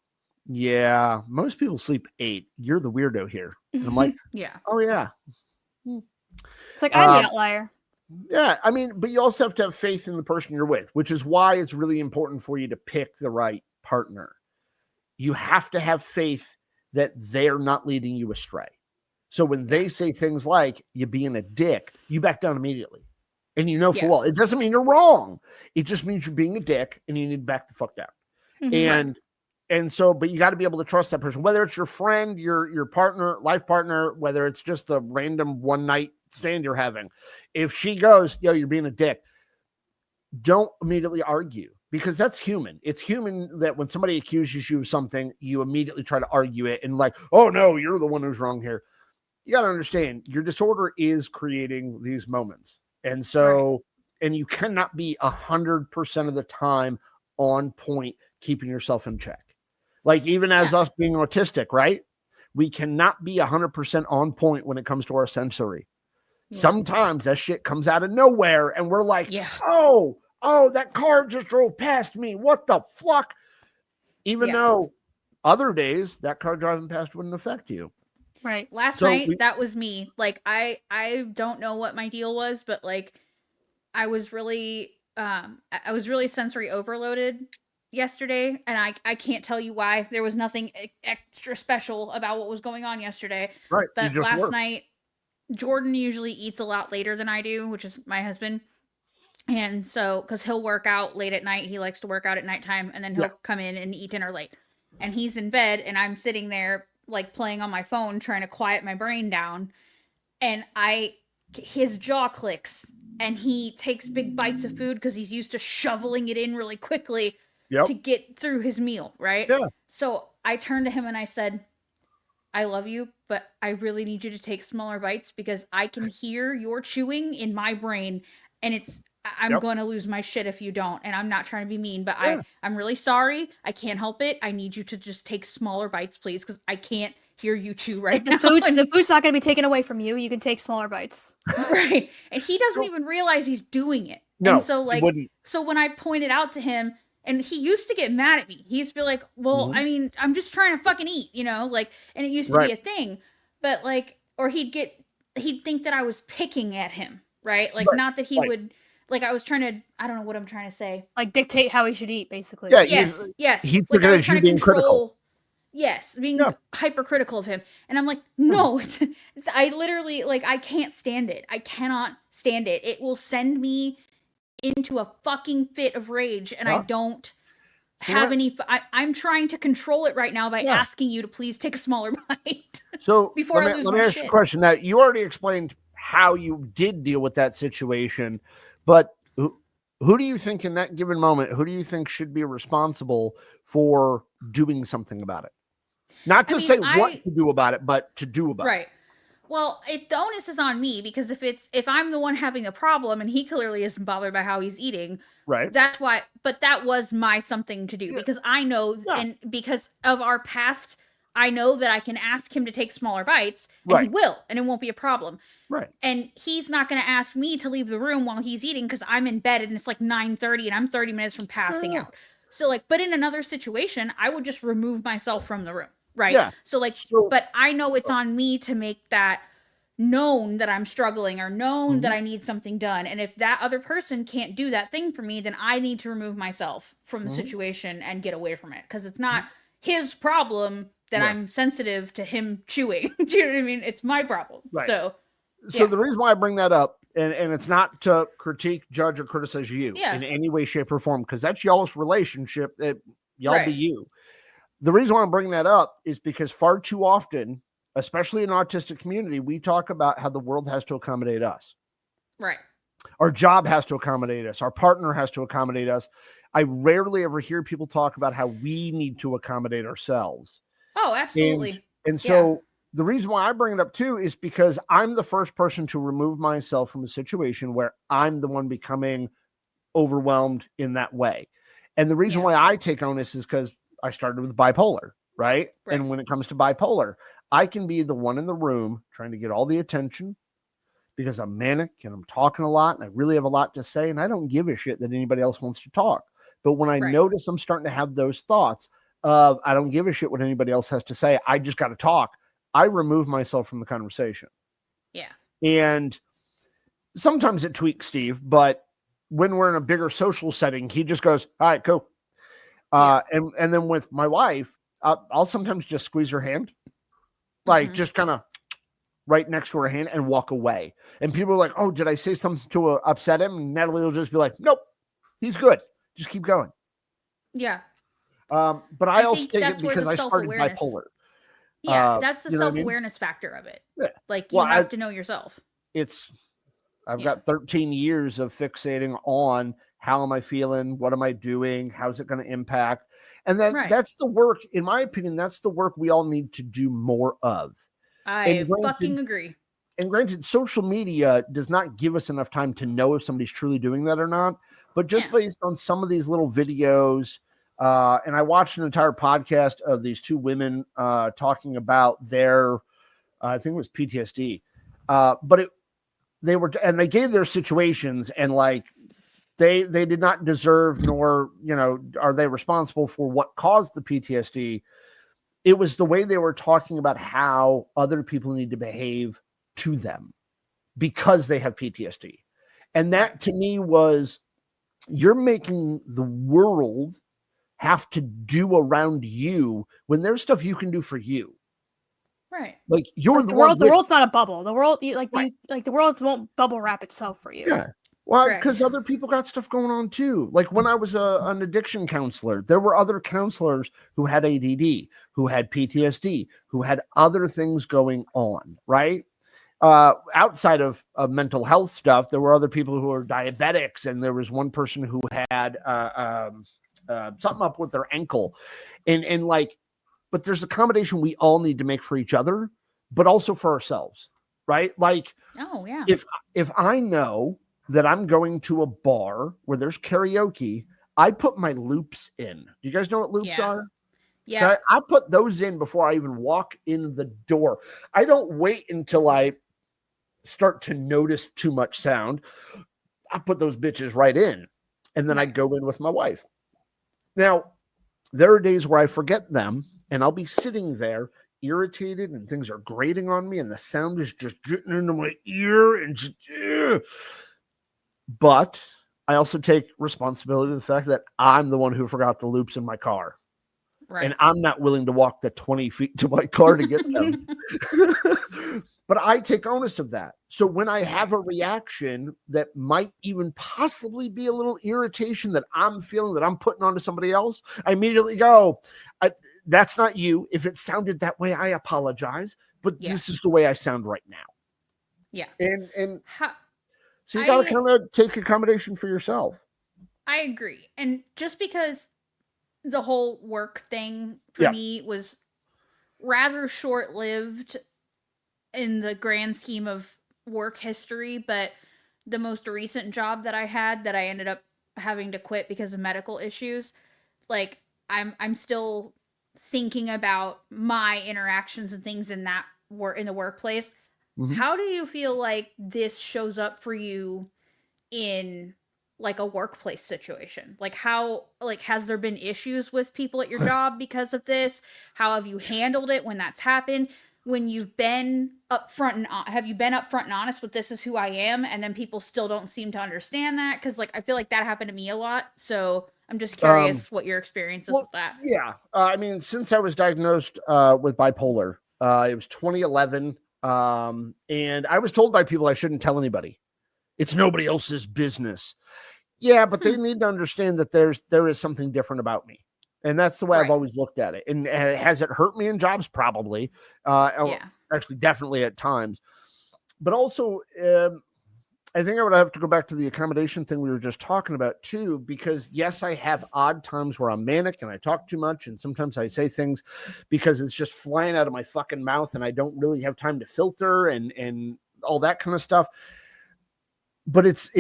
yeah, most people sleep 8. You're the weirdo here. And I'm like, oh yeah. It's like I'm the outlier. Yeah, I mean, but you also have to have faith in the person you're with, which is why it's really important for you to pick the right partner. You have to have faith that they're not leading you astray. So when they say things like you're being a dick, you back down immediately. And full well, it doesn't mean you're wrong. It just means you're being a dick and you need to back the fuck down. Mm-hmm. And so, but you got to be able to trust that person, whether it's your friend, your partner, life partner, whether it's just a random one night stand you're having. If she goes, yo, you're being a dick, don't immediately argue, because that's human. It's human that when somebody accuses you of something, you immediately try to argue it and like, oh no, you're the one who's wrong here. You got to understand your disorder is creating these moments. And so, and you cannot be 100% of the time on point, keeping yourself in check. Like even as us being autistic, right? we cannot be 100% on point when it comes to our sensory. Yeah. Sometimes that shit comes out of nowhere and we're like, oh, that car just drove past me. What the fuck? Even though other days that car driving past wouldn't affect you. Right. Last night, that was me. Like, I don't know what my deal was, but like, I was really sensory overloaded yesterday, and I can't tell you why. There was nothing extra special about what was going on yesterday. Right. But last night, Jordan usually eats a lot later than I do, which is my husband. And so, because he'll work out late at night, he likes to work out at nighttime, and then he'll come in and eat dinner late. And he's in bed, and I'm sitting there like playing on my phone, trying to quiet my brain down. And his jaw clicks, and he takes big bites of food because he's used to shoveling it in really quickly to get through his meal, right? Yeah. So I turned to him and I said, I love you, but I really need you to take smaller bites because I can hear your chewing in my brain, and I'm going to lose my shit if you don't. And I'm not trying to be mean, but I'm really sorry. I can't help it. I need you to just take smaller bites, please, because I can't hear you chew right now. The food's not going to be taken away from you. You can take smaller bites. Right. And he doesn't even realize he's doing it. No, and so like, so when I pointed out to him, and he used to get mad at me. He used to be like, well, I mean, I'm just trying to fucking eat, like, and it used to be a thing, but like, or he'd think that I was picking at him. Right. Like, not that he would, like, I was trying to, I don't know what I'm trying to say. Like dictate how he should eat, basically. Yeah. Yes. He like, I was trying to control. Critical. Yes, being hypercritical of him. And I'm like, no, I literally, like, I can't stand it. I cannot stand it. It will send me into a fucking fit of rage, and I don't have any. I'm trying to control it right now by asking you to please take a smaller bite. So before I lose let my me ask you a question. Now, you already explained how you did deal with that situation, but who do you think in that given moment, who do you think should be responsible for doing something about it? Not to say what to do about it, but to do about it. Right. Well, the onus is on me, because if I'm the one having a problem and he clearly isn't bothered by how he's eating, right? That's why. But that was my something to do because I know, and because of our past, I know that I can ask him to take smaller bites, and he will, and it won't be a problem. Right. And he's not going to ask me to leave the room while he's eating because I'm in bed and it's like 9:30 and I'm 30 minutes from passing out. So like, but in another situation, I would just remove myself from the room. Right. Yeah. So like, but I know it's on me to make that known that I'm struggling or known that I need something done. And if that other person can't do that thing for me, then I need to remove myself from the situation and get away from it. Cause it's not his problem that I'm sensitive to him chewing. Do you know what I mean? It's my problem. Right. So the reason why I bring that up, and it's not to critique, judge, or criticize you in any way, shape, or form, because that's y'all's relationship. That y'all be you. The reason why I'm bringing that up is because far too often, especially in the autistic community, we talk about how the world has to accommodate us. Right. Our job has to accommodate us. Our partner has to accommodate us. I rarely ever hear people talk about how we need to accommodate ourselves. Oh, absolutely. And so the reason why I bring it up too is because I'm the first person to remove myself from a situation where I'm the one becoming overwhelmed in that way. And the reason why I take onus is because I started with bipolar, right? And when it comes to bipolar, I can be the one in the room trying to get all the attention because I'm manic and I'm talking a lot and I really have a lot to say and I don't give a shit that anybody else wants to talk. But when I notice I'm starting to have those thoughts of I don't give a shit what anybody else has to say, I just got to talk, I remove myself from the conversation. Yeah. And sometimes it tweaks Steve, but when we're in a bigger social setting, he just goes, all right, cool. And then with my wife, I'll sometimes just squeeze her hand, like just kind of right next to her hand and walk away. And people are like, oh, did I say something to upset him? And Natalie will just be like, nope, he's good. Just keep going. Yeah. But I also take it because I started bipolar. Yeah, that's the self-awareness factor of it. Yeah. Like you have to know yourself. I've got 13 years of fixating on how am I feeling? What am I doing? How's it going to impact? And then that's the work, in my opinion, that's the work we all need to do more of. I fucking agree. And granted, social media does not give us enough time to know if somebody's truly doing that or not. But just based on some of these little videos And I watched an entire podcast of these two women talking about their, I think it was PTSD, but they gave their situations, and like they did not deserve, nor are they responsible for what caused the PTSD. It was the way they were talking about how other people need to behave to them because they have PTSD. And that to me was, you're making the world have to do around you when there's stuff you can do for you. Right. Like you're like the world. The world's not a bubble. The world, the world won't bubble wrap itself for you. Yeah. Well, because other people got stuff going on too. Like when I was an addiction counselor, there were other counselors who had ADD, who had PTSD, who had other things going on, right? Outside of mental health stuff, there were other people who were diabetics, and there was one person who had something up with their ankle, and like, but there's a combination we all need to make for each other, but also for ourselves, right? Like, oh yeah, if I know that I'm going to a bar where there's karaoke, I put my loops in. Do you guys know what loops are? Yeah. I put those in before I even walk in the door. I don't wait until I start to notice too much sound. I put those bitches right in, and then I go in with my wife. Now, there are days where I forget them, and I'll be sitting there irritated, and things are grating on me, and the sound is just getting into my ear, and just, but I also take responsibility for the fact that I'm the one who forgot the loops in my car. Right. And I'm not willing to walk the 20 feet to my car to get them. But I take onus of that. So when I have a reaction that might even possibly be a little irritation that I'm feeling that I'm putting onto somebody else, I immediately go, that's not you. If it sounded that way, I apologize. But this is the way I sound right now. Yeah. And so you got to kind of take accommodation for yourself. I agree. And just because the whole work thing for me was rather short-lived in the grand scheme of work history, but the most recent job that I had that I ended up having to quit because of medical issues, like I'm still thinking about my interactions and things in that in the workplace. Mm-hmm. How do you feel like this shows up for you in like a workplace situation? Like how, like, has there been issues with people at your job because of this? How have you handled it when that's happened? When you've been upfront and have you been upfront and honest with, this is who I am, and then people still don't seem to understand that? Because like I feel like that happened to me a lot. So I'm just curious what your experience is with that. Yeah, I mean, since I was diagnosed with bipolar, it was 2011, and I was told by people I shouldn't tell anybody. It's nobody else's business. Yeah, but they need to understand that there is something different about me. And that's the way I've always looked at it. And has it hurt me in jobs? Probably. Actually, definitely at times. But also, I think I would have to go back to the accommodation thing we were just talking about too, because yes, I have odd times where I'm manic and I talk too much. And sometimes I say things because it's just flying out of my fucking mouth and I don't really have time to filter and all that kind of stuff. But it's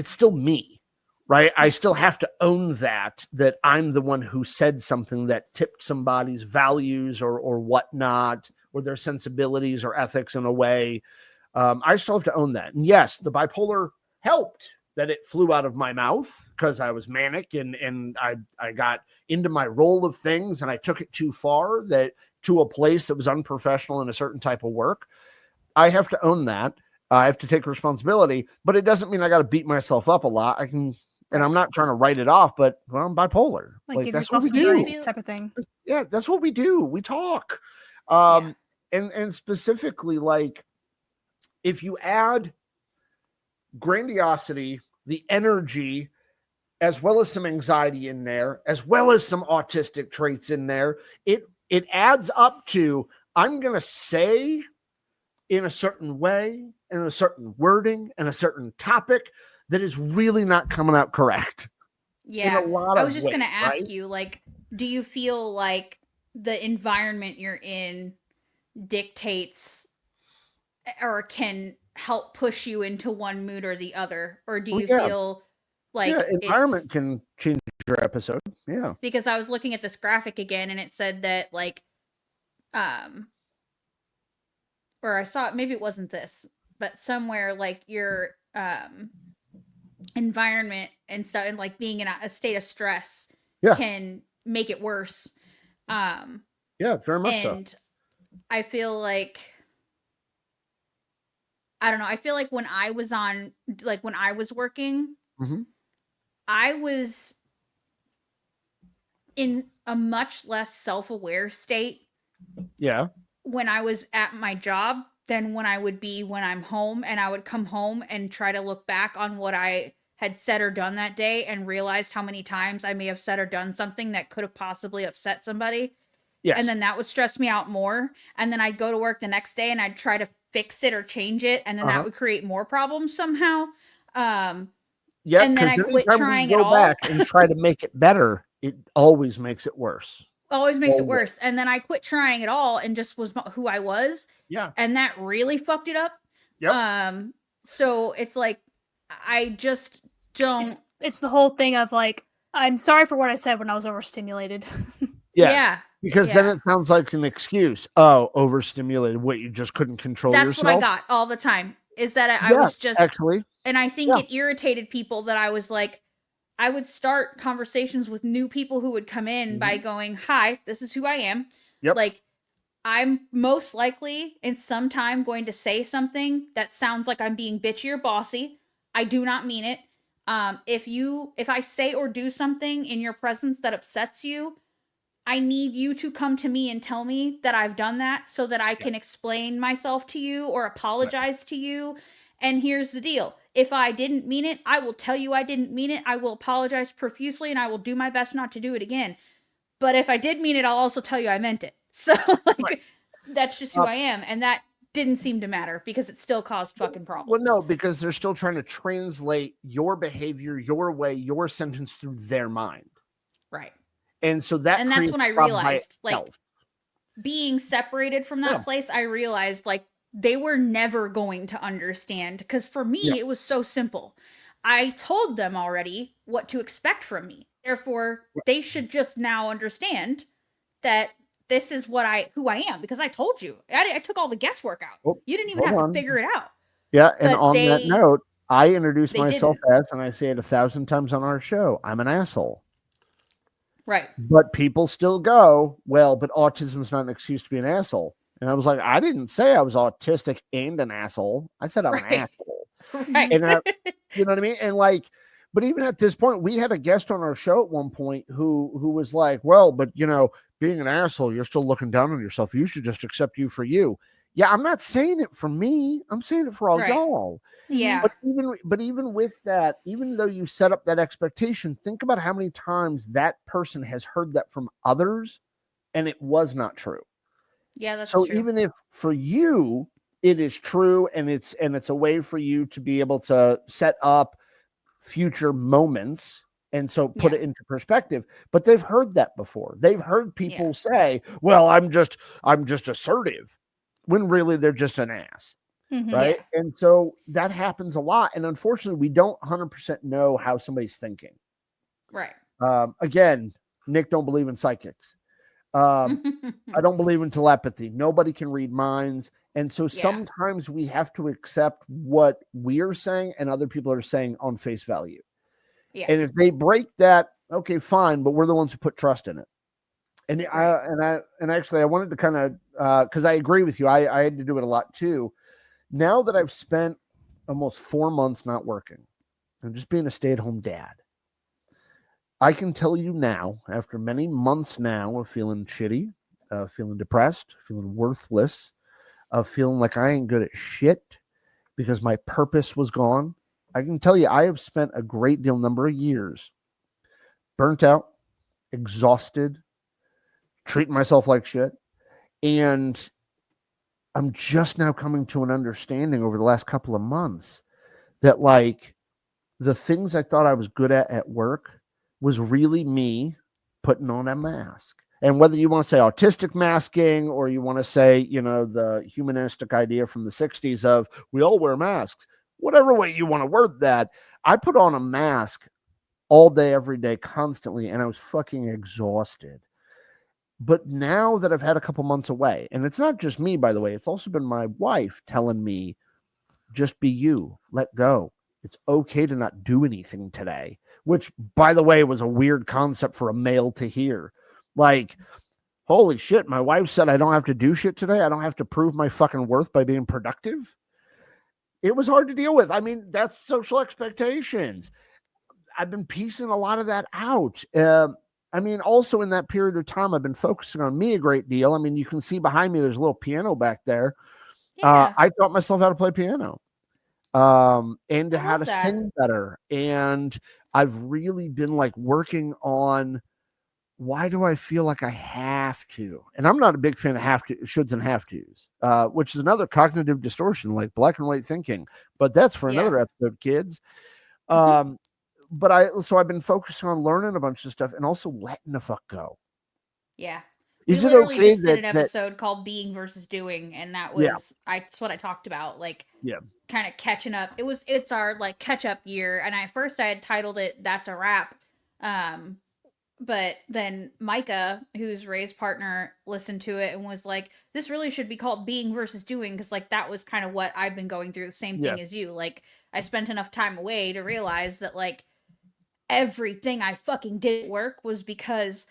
still me, right? I still have to own that I'm the one who said something that tipped somebody's values or whatnot, or their sensibilities or ethics in a way. I still have to own that. And yes, the bipolar helped that it flew out of my mouth because I was manic and I got into my role of things and I took it too far, that to a place that was unprofessional in a certain type of work. I have to own that. I have to take responsibility, but it doesn't mean I got to beat myself up a lot. I can, and I'm not trying to write it off, but well, I'm bipolar. Like that's what we do, type of thing. Yeah, that's what we do. We talk, and specifically, like if you add grandiosity, the energy, as well as some anxiety in there, as well as some autistic traits in there, it adds up to, I'm going to say in a certain way, in a certain wording, and a certain topic that is really not coming out correct. Yeah. I was just going to ask you, like, do you feel like the environment you're in dictates or can help push you into one mood or the other? Or do you feel Like, environment can change your episode. Yeah. Because I was looking at this graphic again and it said that, like, or I saw it, maybe it wasn't this, but somewhere, like, your environment and stuff, and like being in a state of stress can make it worse. Yeah, very much so. And I feel like, I don't know, I feel like when I was working, I was in a much less self-aware state. Yeah. When I was at my job than when I would be when I'm home, and I would come home and try to look back on what I had said or done that day and realized how many times I may have said or done something that could have possibly upset somebody. Yes. And then that would stress me out more. And then I'd go to work the next day and I'd try to fix it or change it. And then that would create more problems somehow. Yeah. And then I quit trying it all. Back and try to make it better. It always makes it worse. Always makes it worse. And then I quit trying it all and just was who I was. Yeah. And that really fucked it up. Yep. So it's like, I just don't. It's the whole thing of like, I'm sorry for what I said when I was overstimulated. Yes. Yeah. Because then it sounds like an excuse. Oh, overstimulated. What, you just couldn't control yourself? That's what I got all the time. Is that I was just actually. And I think it irritated people that I was like, I would start conversations with new people who would come in by going, "Hi, this is who I am." Yep. Like, I'm most likely in some time going to say something that sounds like I'm being bitchy or bossy. I do not mean it. If I say or do something in your presence that upsets you, I need you to come to me and tell me that I've done that so that I can explain myself to you or apologize to you. And here's the deal. If I didn't mean it, I will tell you I didn't mean it. I will apologize profusely and I will do my best not to do it again. But if I did mean it, I'll also tell you I meant it. So, like, that's just who I am. And that didn't seem to matter because it still caused fucking problems. Well, no, because they're still trying to translate your behavior, your way, your sentence through their mind. Right. And so that's when I realized, like, being separated from that place, I realized, like, they were never going to understand. Because for me, it was so simple. I told them already what to expect from me. Therefore, they should just now understand that this is who I am. Because I told you. I took all the guesswork out. Oh, you didn't even have to figure it out. Yeah, and on that note, I introduced myself as, and I say it 1,000 times on our show, I'm an asshole. Right. But people still go, well, but autism is not an excuse to be an asshole. And I was like, I didn't say I was autistic and an asshole. I said I'm an asshole. Right. And you know what I mean? And like, but even at this point, we had a guest on our show at one point who was like, well, but you know, being an asshole, you're still looking down on yourself. You should just accept you for you. Yeah, I'm not saying it for me. I'm saying it for all y'all. Yeah. But even with that, even though you set up that expectation, think about how many times that person has heard that from others and it was not true. Yeah, that's so true. Even if for you it is true and it's a way for you to be able to set up future moments and so put it into perspective, but they've heard that before. They've heard people say, well, I'm just assertive, when really they're just an ass. Right. Yeah. And so that happens a lot. And unfortunately, we don't 100% know how somebody's thinking. Right. Again, Nick don't believe in psychics. I don't believe in telepathy. Nobody can read minds. And so sometimes we have to accept what we're saying and other people are saying on face value. Yeah. And if they break that, okay, fine. But we're the ones who put trust in it. And I wanted to kind of, because I agree with you. I had to do it a lot too. Now that I've spent almost 4 months not working and just being a stay-at-home dad, I can tell you now, after many months now of feeling shitty, feeling depressed, feeling worthless, of feeling like I ain't good at shit because my purpose was gone, I can tell you I have spent a great number of years burnt out, exhausted, treating myself like shit. And I'm just now coming to an understanding over the last couple of months that like the things I thought I was good at work was really me putting on a mask. And whether you want to say autistic masking or you want to say, you know, the humanistic idea from the 60s of we all wear masks, whatever way you want to word that, I put on a mask all day, every day, constantly, and I was fucking exhausted. But now that I've had a couple months away, and it's not just me, by the way, it's also been my wife telling me, just be you, let go. It's okay to not do anything today, which, by the way, was a weird concept for a male to hear. Like, holy shit, my wife said I don't have to do shit today. I don't have to prove my fucking worth by being productive. It was hard to deal with. I mean, that's social expectations. I've been piecing a lot of that out. I mean, also in that period of time, I've been focusing on me a great deal. I mean, you can see behind me, there's a little piano back there. Yeah. I taught myself how to play piano, and how to sing better. And I've really been like working on, why do I feel like I have to? And I'm not a big fan of shoulds and have tos, which is another cognitive distortion, like black and white thinking. But that's for another episode, kids. But I've been focusing on learning a bunch of stuff and also letting the fuck go. Yeah. Is we it okay just did an episode called Being versus Doing, and that was that's what I talked about, like kind of catching up. It's our like catch up year, and at first I had titled it That's a Wrap. But then Micah, who's Ray's partner, listened to it and was like, this really should be called Being versus Doing, because like that was kind of what I've been going through, the same thing as you. Like, I spent enough time away to realize that like everything I fucking did at work was because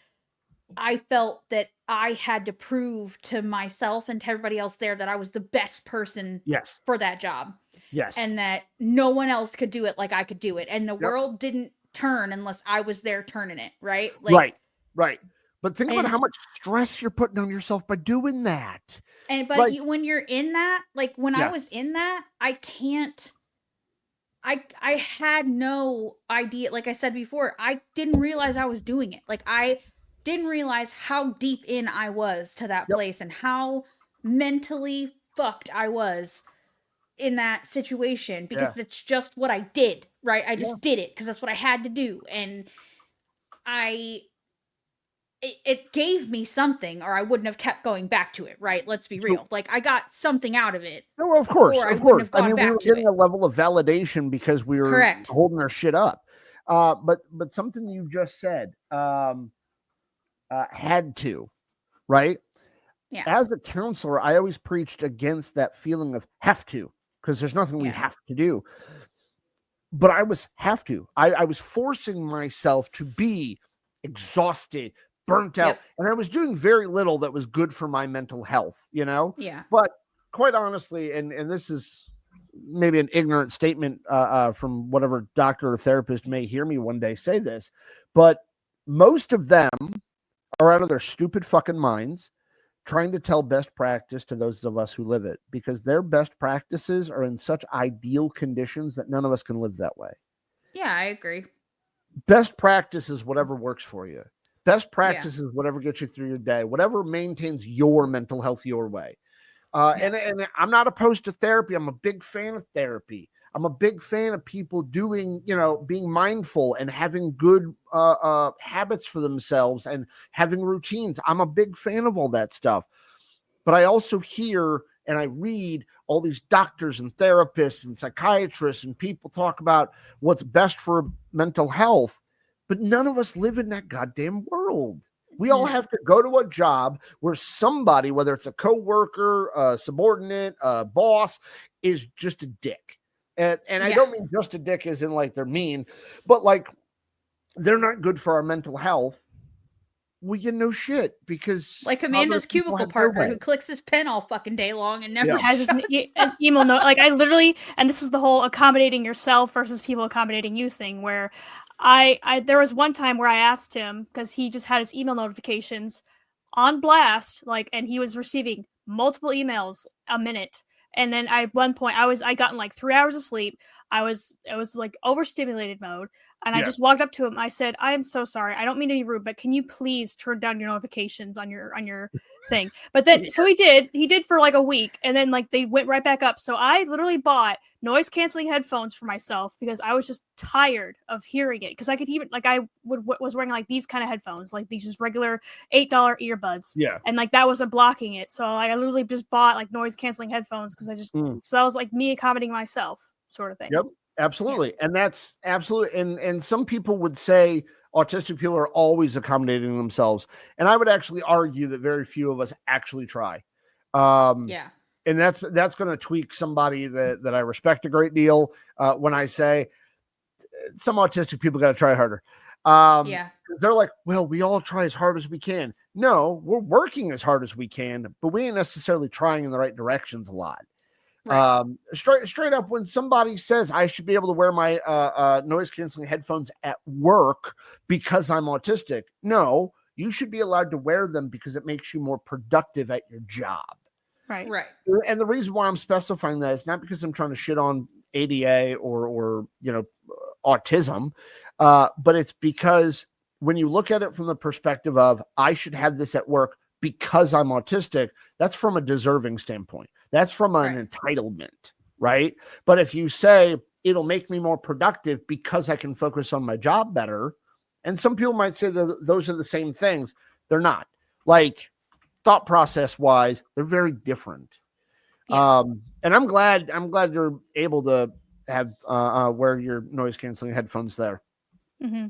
I felt that I had to prove to myself and to everybody else there that I was the best person for that job. Yes. And that no one else could do it like I could do it. And the world didn't turn unless I was there turning it, right? Like, right. But think about how much stress you're putting on yourself by doing that. But like, when you're in that, like when I was in that, I had no idea. Like I said before, I didn't realize I was doing it. Like, I didn't realize how deep in I was to that place and how mentally fucked I was in that situation, because it's just what I did, right? I just did it because that's what I had to do. And it gave me something, or I wouldn't have kept going back to it, right? Let's be real. Like, I got something out of it. No, of course. Or I wouldn't have gone back we were getting a level of validation because we were holding our shit up. But something you just said, had to, right? Yeah. As a counselor, I always preached against that feeling of have to, because there's nothing we have to do. But I was I was forcing myself to be exhausted, burnt out, and I was doing very little that was good for my mental health, you know? Yeah. But quite honestly, and this is maybe an ignorant statement from whatever doctor or therapist may hear me one day say this, but most of them are out of their stupid fucking minds trying to tell best practice to those of us who live it, because their best practices are in such ideal conditions that none of us can live that way. Yeah, I agree. Best practice is whatever works for you. Best practice is whatever gets you through your day, whatever maintains your mental health your way. And I'm not opposed to therapy. I'm a big fan of therapy. I'm a big fan of people doing, being mindful and having good habits for themselves and having routines. I'm a big fan of all that stuff. But I also hear and I read all these doctors and therapists and psychiatrists and people talk about what's best for mental health. But none of us live in that goddamn world. We all have to go to a job where somebody, whether it's a coworker, a subordinate, a boss, is just a dick. And I don't mean just a dick as in like they're mean, but like they're not good for our mental health. Well, no shit, because like Amanda's cubicle partner who clicks his pen all fucking day long and never has an email note. Like, I literally, and this is the whole accommodating yourself versus people accommodating you thing, where I there was one time where I asked him, because he just had his email notifications on blast, like, and he was receiving multiple emails a minute. And then at one point I gotten like 3 hours of sleep. I was like overstimulated mode. And I just walked up to him. I said, I am so sorry. I don't mean to be rude, but can you please turn down your notifications on your thing? But then, so he did for like a week, and then like they went right back up. So I literally bought noise canceling headphones for myself because I was just tired of hearing it. Because I could even was wearing like these kind of headphones, like these just regular $8 earbuds. Yeah. And like that wasn't blocking it. So like I literally just bought like noise canceling headphones because I just so that was like me accommodating myself, sort of thing. Yep. Absolutely. And that's absolutely. And some people would say autistic people are always accommodating themselves. And I would actually argue that very few of us actually try. Yeah. And that's going to tweak somebody that I respect a great deal when I say some autistic people got to try harder. Yeah. They're like, well, we all try as hard as we can. No, we're working as hard as we can, but we ain't necessarily trying in the right directions a lot. Right. Straight up, when somebody says I should be able to wear my noise canceling headphones at work because I'm autistic, no, you should be allowed to wear them because it makes you more productive at your job. Right. Right. And the reason why I'm specifying that is not because I'm trying to shit on ADA or autism, but it's because when you look at it from the perspective of I should have this at work because I'm autistic, that's from a deserving standpoint. That's from an entitlement, right? But if you say it'll make me more productive because I can focus on my job better, and some people might say that those are the same things, they're not. Like thought process wise, they're very different. Yeah. And I'm glad you're able to have wear your noise canceling headphones there. Mm-hmm.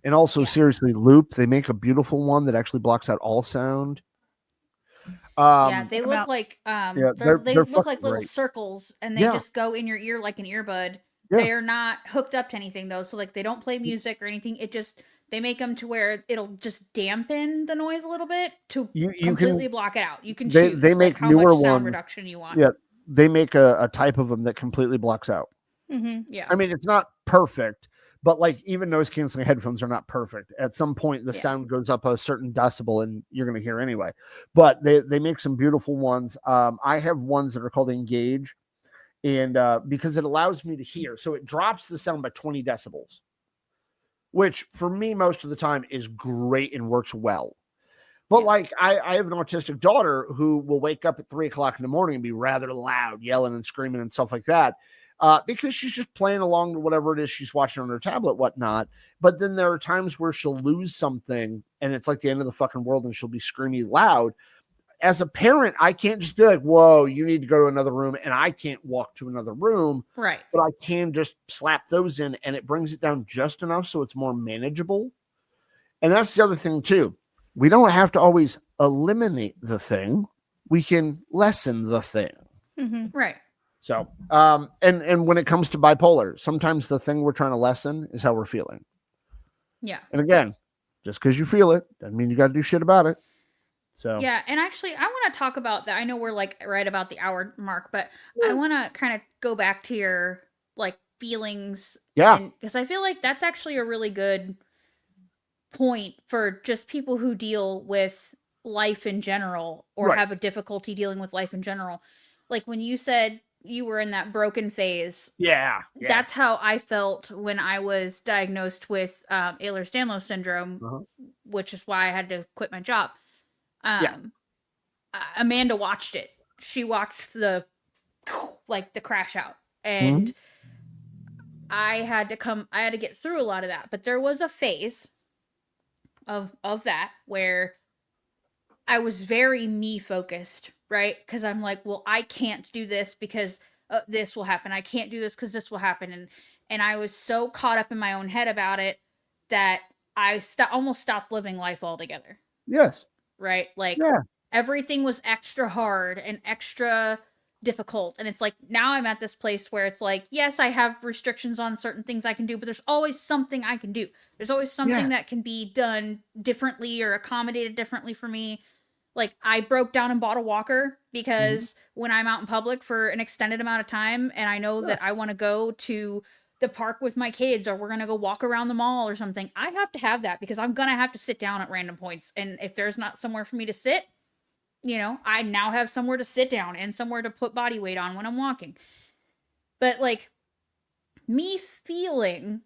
And also, seriously, Loop, they make a beautiful one that actually blocks out all sound. Yeah, they Check 'em look out. like they're they look fucking like little great. circles, and they Yeah. just go in your ear like an earbud. Yeah. They're not hooked up to anything though, so like they don't play music or anything. It just they make them to where it'll just dampen the noise a little bit to You completely can block it out. You can they choose like make how much newer sound ones. reduction you want. Yeah, they make a type of them that completely blocks out. Mm-hmm. Yeah. I mean, it's not perfect, but like even noise canceling headphones are not perfect. At some point, the sound goes up a certain decibel, and you're going to hear anyway. But they make some beautiful ones. I have ones that are called Engage, and because it allows me to hear, so it drops the sound by 20 decibels, which for me most of the time is great and works well. But like I have an autistic daughter who will wake up at 3:00 in the morning and be rather loud, yelling and screaming and stuff like that. Because she's just playing along to whatever it is she's watching on her tablet, whatnot. But then there are times where she'll lose something and it's like the end of the fucking world and she'll be screaming loud. As a parent, I can't just be like, whoa, you need to go to another room, and I can't walk to another room. Right. But I can just slap those in and it brings it down just enough so it's more manageable. And that's the other thing too. We don't have to always eliminate the thing. We can lessen the thing. Mm-hmm. Right. So, and when it comes to bipolar, sometimes the thing we're trying to lessen is how we're feeling. Yeah. And again, just because you feel it doesn't mean you got to do shit about it. So, Yeah, and actually, I want to talk about that. I know we're like right about the hour mark, but I want to kind of go back to your like feelings. Yeah. And because I feel like that's actually a really good point for just people who deal with life in general or have a difficulty dealing with life in general. Like when you said you were in that broken phase. Yeah. That's how I felt when I was diagnosed with Ehlers-Danlos syndrome, which is why I had to quit my job. Amanda watched it. She watched the crash out, and I had to get through a lot of that. But there was a phase of that where I was very me focused, right? Because I'm like, well, I can't do this because this will happen. I can't do this because this will happen, and I was so caught up in my own head about it that I almost stopped living life altogether. Yes. Right? Like everything was extra hard and extra difficult. And it's like now I'm at this place where it's like, yes, I have restrictions on certain things I can do, but there's always something I can do. There's always something that can be done differently or accommodated differently for me. Like I broke down and bought a walker because when I'm out in public for an extended amount of time and I know that I want to go to the park with my kids or we're going to go walk around the mall or something, I have to have that because I'm going to have to sit down at random points. And if there's not somewhere for me to sit, I now have somewhere to sit down and somewhere to put body weight on when I'm walking. But like me feeling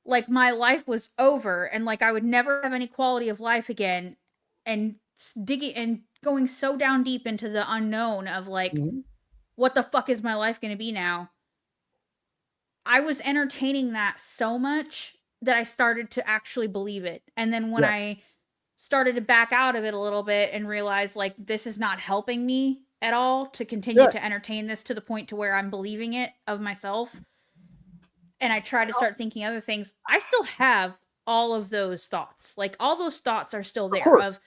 like my life was over and like I would never have any quality of life again and digging and going so down deep into the unknown of like what the fuck is my life going to be now. I was entertaining that so much that I started to actually believe it. And then when I started to back out of it a little bit and realize like this is not helping me at all to continue to entertain this to the point to where I'm believing it of myself, and I try to start thinking other things, I still have all of those thoughts. Like all those thoughts are still Of there course. of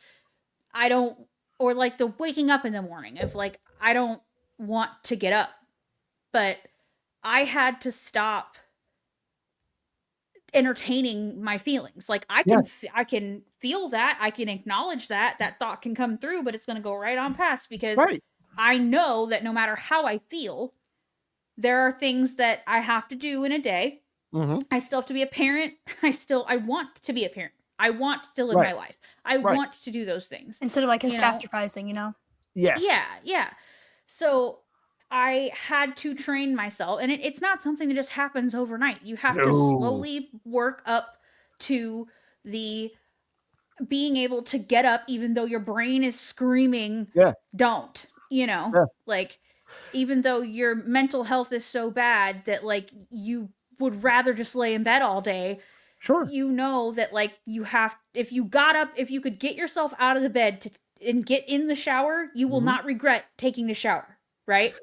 I don't, or like the waking up in the morning of like I don't want to get up. But I had to stop entertaining my feelings. Like I can feel that, I can acknowledge that thought can come through, but it's going to go right on past because Right. I know that no matter how I feel, there are things that I have to do in a day. Mm-hmm. I still have to be a parent. I want to be a parent. I want to live Right. my life. I Right. want to do those things. Instead of like You know? catastrophizing, you know? Yes. Yeah. So I had to train myself, and it's not something that just happens overnight. You have to No. slowly work up to the being able to get up even though your brain is screaming, Yeah. don't, you know? Yeah. Like, even though your mental health is so bad that, like, you would rather just lay in bed all day, Sure. you know that, like, you have, if you got up, if you could get yourself out of the bed and get in the shower, you will Mhm. not regret taking the shower, right?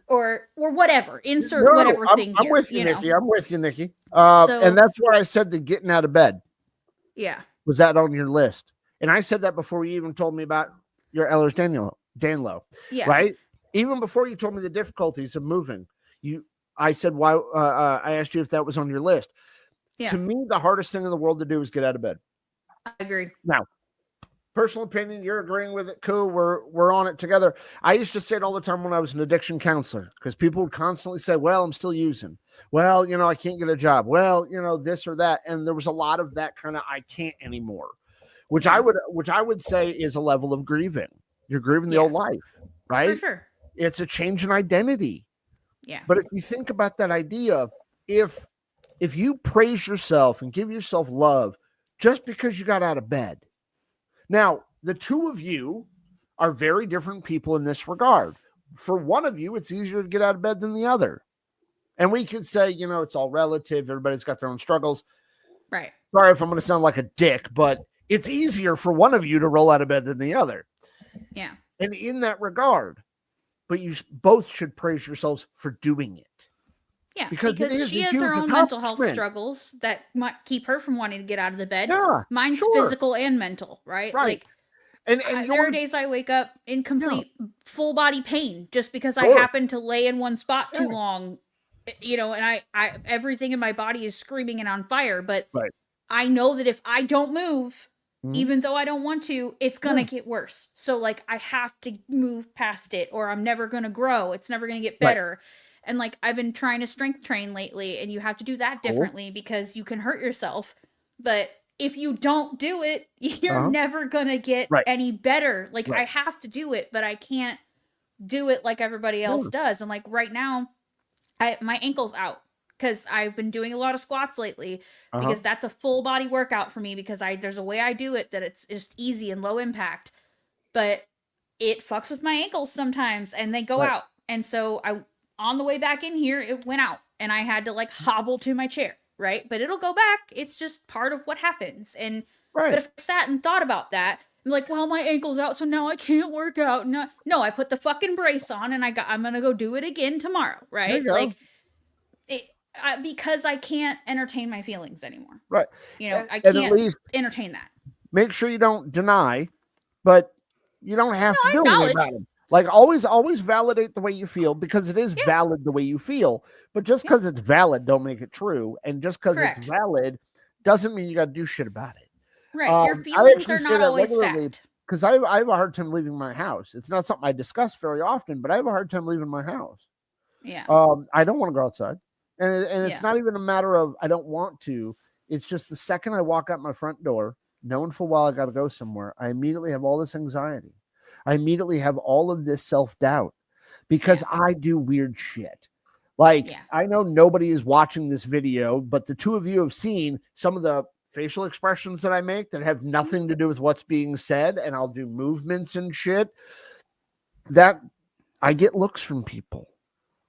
Or whatever. Insert No, whatever thing I'm here. with you, know? Nikki. I'm with you, Nikki. So- and that's where I said the getting out of bed. Yeah. Was that on your list? And I said that before you even told me about your Ehlers-Danlos, Yeah. right? Even before you told me the difficulties of moving, I said, why? I asked you if that was on your list. Yeah. To me, the hardest thing in the world to do is get out of bed. I agree. Now, personal opinion, you're agreeing with it. Cool. We're on it together. I used to say it all the time when I was an addiction counselor because people would constantly say, well, I'm still using. Well, I can't get a job. Well, this or that. And there was a lot of that kind of I can't anymore, which I would say is a level of grieving. You're grieving the old life, right? For sure. It's a change in identity. Yeah. But if you think about that idea, if you praise yourself and give yourself love just because you got out of bed. Now, the two of you are very different people in this regard. For one of you, it's easier to get out of bed than the other. And we could say, it's all relative. Everybody's got their own struggles. Right. Sorry if I'm going to sound like a dick, but it's easier for one of you to roll out of bed than the other. Yeah. And in that regard, but you both should praise yourselves for doing it. Yeah, because she has her own mental health struggles that might keep her from wanting to get out of the bed. Yeah, mine's physical and mental, right? Right. Like, and there are days I wake up in complete full body pain just because I happen to lay in one spot too long, and I everything in my body is screaming and on fire. But I know that if I don't move, even though I don't want to, it's gonna get worse. So like I have to move past it, or I'm never gonna grow. It's never gonna get better. And like I've been trying to strength train lately, and you have to do that differently because you can hurt yourself. But if you don't do it, you're never gonna get any better. Like I have to do it, but I can't do it like everybody else does. And like right now, my ankle's out because I've been doing a lot of squats lately because that's a full body workout for me because there's a way I do it that it's just easy and low impact. But it fucks with my ankles sometimes and they go out. And so on the way back in here, it went out and I had to like hobble to my chair, right? But it'll go back. It's just part of what happens. And but if I sat and thought about that, I'm like, well, my ankle's out, so now I can't work out. No, I put the fucking brace on and I'm gonna go do it again tomorrow, right? Like because I can't entertain my feelings anymore. Right. I can't at least entertain that. Make sure you don't deny, but you don't have to do anything about it. Like always validate the way you feel because it is valid the way you feel. But just because it's valid, don't make it true. And just because it's valid doesn't mean you got to do shit about it. Right. Your feelings are not always fact. Because I have a hard time leaving my house. It's not something I discuss very often, but I have a hard time leaving my house. Yeah. I don't want to go outside. And it's not even a matter of I don't want to. It's just the second I walk out my front door, knowing full well I got to go somewhere, I immediately have all this anxiety. I immediately have all of this self-doubt because I do weird shit. Like, I know nobody is watching this video, but the two of you have seen some of the facial expressions that I make that have nothing to do with what's being said, and I'll do movements and shit that I get looks from people.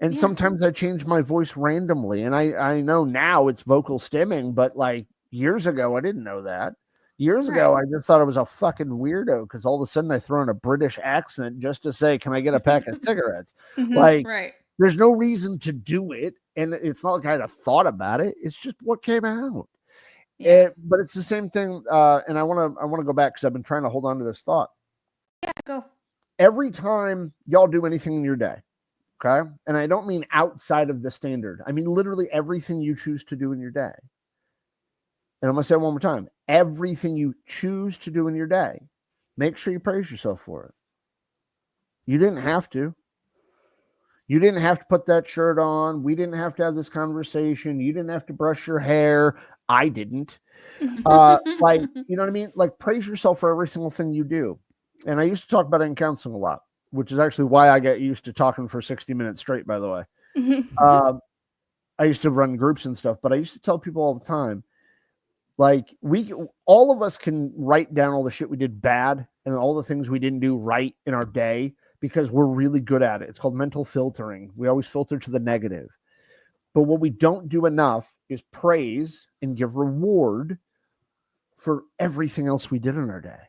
And sometimes I change my voice randomly, and I know now it's vocal stimming, but like years ago, I didn't know that. Years ago, I just thought I was a fucking weirdo because all of a sudden I throw in a British accent just to say, can I get a pack of cigarettes? There's no reason to do it. And it's not like I had a thought about it. It's just what came out. Yeah. But it's the same thing. And I want to go back because I've been trying to hold on to this thought. Yeah, go. Every time y'all do anything in your day, okay? And I don't mean outside of the standard. I mean literally everything you choose to do in your day. And I'm going to say it one more time. Everything you choose to do in your day, make sure you praise yourself for it. You didn't have to. You didn't have to put that shirt on. We didn't have to have this conversation. You didn't have to brush your hair. I didn't. Like, you know what I mean? Like, praise yourself for every single thing you do. And I used to talk about it in counseling a lot, which is actually why I got used to talking for 60 minutes straight, by the way. I used to run groups and stuff, but I used to tell people all the time, like, all of us can write down all the shit we did bad and all the things we didn't do right in our day because we're really good at it. It's called mental filtering. We always filter to the negative. But what we don't do enough is praise and give reward for everything else we did in our day.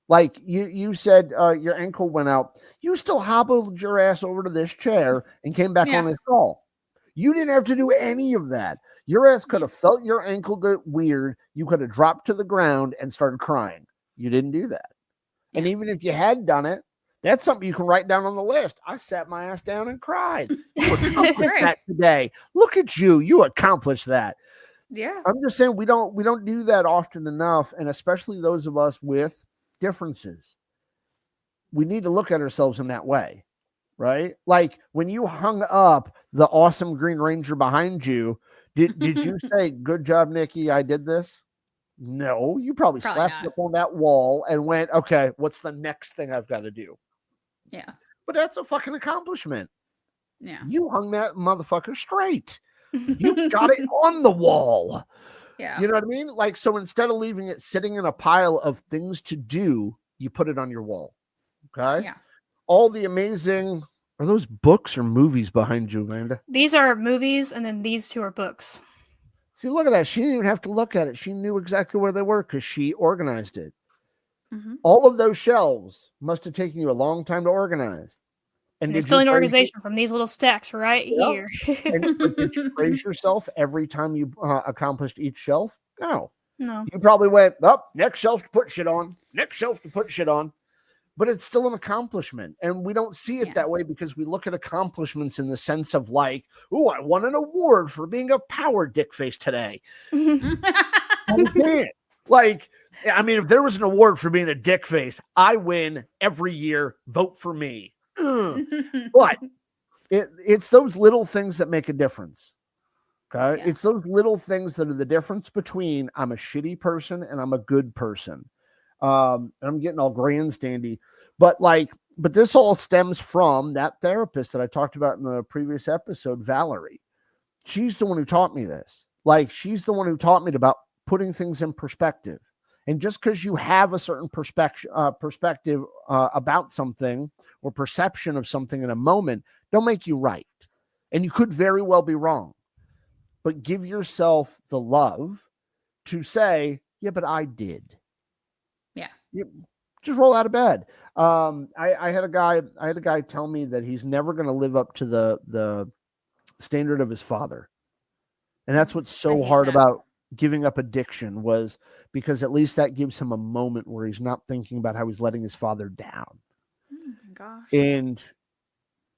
Like you said, your ankle went out. You still hobbled your ass over to this chair and came back on this call. You didn't have to do any of that. Your ass could have felt your ankle get weird. You could have dropped to the ground and started crying. You didn't do that. Yeah. And even if you had done it, that's something you can write down on the list. I sat my ass down and cried. You accomplished that today. Look at you. You accomplished that. Yeah. I'm just saying we don't do that often enough, and especially those of us with differences. We need to look at ourselves in that way, right? Like when you hung up the awesome Green Ranger behind you, did you say, "Good job, Nikki, I did this"? No, you probably slapped up on that wall and went, "Okay, what's the next thing I've got to do?" Yeah. But that's a fucking accomplishment. Yeah. You hung that motherfucker straight. You got it on the wall. Yeah. You know what I mean? Like, so instead of leaving it sitting in a pile of things to do, you put it on your wall. Okay. Yeah. All the amazing, are those books or movies behind you, Amanda? These are movies, and then these two are books. See, look at that. She didn't even have to look at it. She knew exactly where they were because she organized it. Mm-hmm. All of those shelves must have taken you a long time to organize. And there's still an organization from these little stacks right here. But did you praise yourself every time you accomplished each shelf? No. You probably went, next shelf to put shit on. Next shelf to put shit on. But it's still an accomplishment. And we don't see it that way because we look at accomplishments in the sense of like, oh, I won an award for being a power dick face today. Like, I mean, if there was an award for being a dick face, I win every year. Vote for me. But it's those little things that make a difference. Okay. Yeah. It's those little things that are the difference between I'm a shitty person and I'm a good person. And I'm getting all grandstandy, but this all stems from that therapist that I talked about in the previous episode, Valerie. She's the one who taught me this. Like, she's the one who taught me about putting things in perspective. And just because you have a certain perspective about something or perception of something in a moment, don't make you right. And you could very well be wrong. But give yourself the love to say, yeah, but I did. Yeah. Just roll out of bed. I had a guy tell me that he's never going to live up to the standard of his father. And that's what's so hard about giving up addiction, was because at least that gives him a moment where he's not thinking about how he's letting his father down. Oh my gosh. And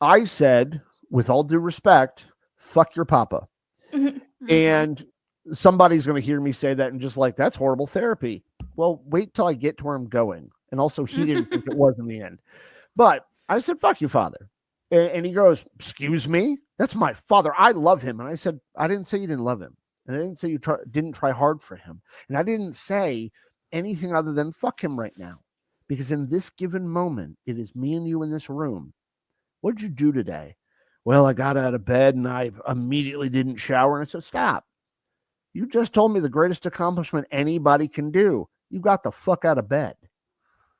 I said, with all due respect, fuck your papa. Mm-hmm. And somebody's going to hear me say that and just like, that's horrible therapy. Well, wait till I get to where I'm going. And also, he didn't think it was in the end. But I said, fuck you, father. And he goes, excuse me? That's my father. I love him. And I said, I didn't say you didn't love him. And I didn't say you didn't try hard for him. And I didn't say anything other than fuck him right now. Because in this given moment, it is me and you in this room. What did you do today? Well, I got out of bed and I immediately didn't shower. And I said, stop. You just told me the greatest accomplishment anybody can do. You got the fuck out of bed.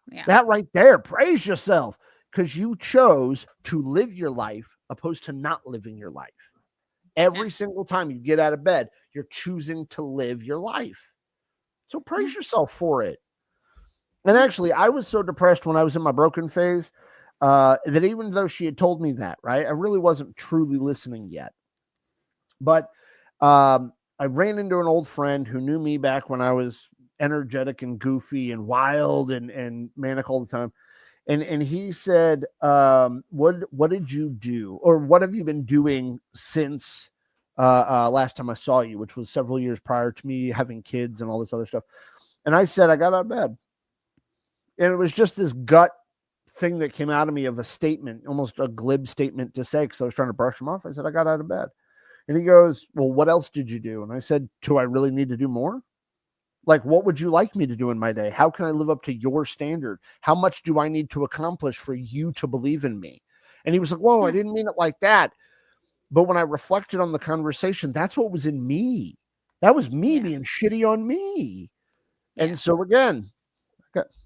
Yeah. That right there. Praise yourself. Because you chose to live your life opposed to not living your life. Every single time you get out of bed, you're choosing to live your life. So praise yourself for it. And actually, I was so depressed when I was in my broken phase. that even though she had told me that, right, I really wasn't truly listening yet. But I ran into an old friend who knew me back when I was energetic and goofy and wild and manic all the time. And he said, what did you do, or what have you been doing since last time I saw you, which was several years prior to me having kids and all this other stuff. And I said, I got out of bed. And it was just this gut thing that came out of me of a statement, almost a glib statement to say, because I was trying to brush him off. I said, I got out of bed. And he goes, well, what else did you do? And I said, do I really need to do more? Like, what would you like me to do in my day? How can I live up to your standard? How much do I need to accomplish for you to believe in me? And he was like, whoa, I didn't mean it like that. But when I reflected on the conversation, that's what was in me. That was me being shitty on me. Yeah. And so again,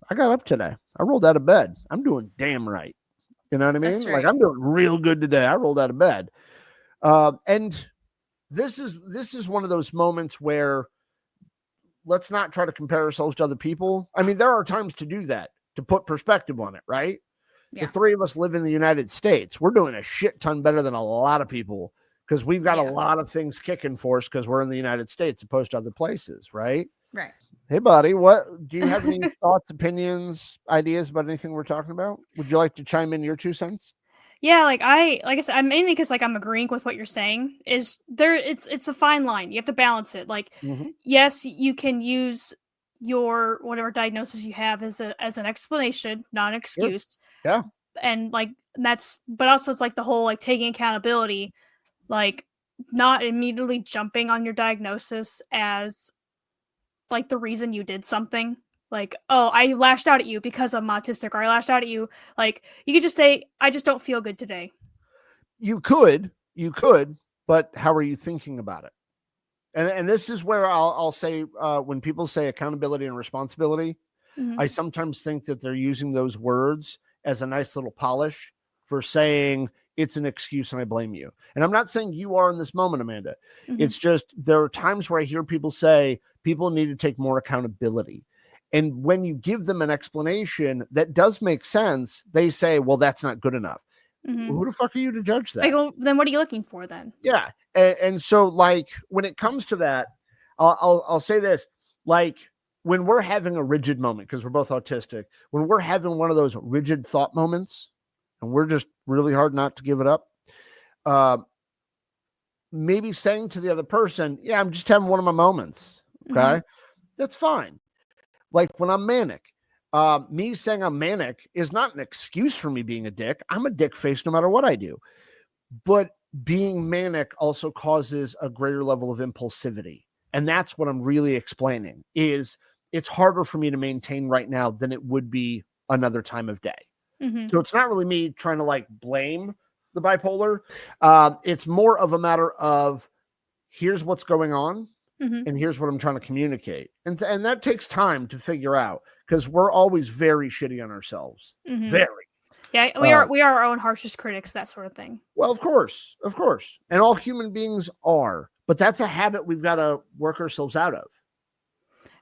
I got up today. I rolled out of bed. I'm doing damn right. You know what I mean? Right. Like, I'm doing real good today. I rolled out of bed. And this is one of those moments where let's not try to compare ourselves to other people. I mean, there are times to do that, to put perspective on it, right? Yeah. The three of us live in the United States. We're doing a shit ton better than a lot of people because we've got a lot of things kicking for us because we're in the United States opposed to other places, right? Right. Hey, buddy, what do you have any thoughts, opinions, ideas about anything we're talking about? Would you like to chime in your 2 cents? Yeah, like I said, I'm mainly because like I'm agreeing with what you're saying. Is there? It's a fine line. You have to balance it. Like, yes, you can use your whatever diagnosis you have as an explanation, not an excuse. Sure. Yeah, and like but also it's like the whole like taking accountability, like not immediately jumping on your diagnosis as like the reason you did something. Like, oh, I lashed out at you because I'm autistic, or I lashed out at you. Like, you could just say, I just don't feel good today. You could, but how are you thinking about it? And this is where I'll say, when people say accountability and responsibility, I sometimes think that they're using those words as a nice little polish for saying it's an excuse and I blame you. And I'm not saying you are in this moment, Amanda. It's just there are times where I hear people say people need to take more accountability. And when you give them an explanation that does make sense, they say, well, that's not good enough. Who the fuck are you to judge that? Like, well, then what are you looking for then? Yeah. And so like, when it comes to that, I'll say this, like when we're having a rigid moment, because we're both autistic, when we're having one of those rigid thought moments and we're just really hard not to give it up, maybe saying to the other person, yeah, I'm just having one of my moments. Okay. That's fine. Like when I'm manic, me saying I'm manic is not an excuse for me being a dick. I'm a dick face no matter what I do. But being manic also causes a greater level of impulsivity. And that's what I'm really explaining is it's harder for me to maintain right now than it would be another time of day. So it's not really me trying to like blame the bipolar. It's more of a matter of here's what's going on. And here's what I'm trying to communicate. And that takes time to figure out because we're always very shitty on ourselves. Very. Yeah, we are our own harshest critics, that sort of thing. Well, of course. And all human beings are. But that's a habit we've got to work ourselves out of.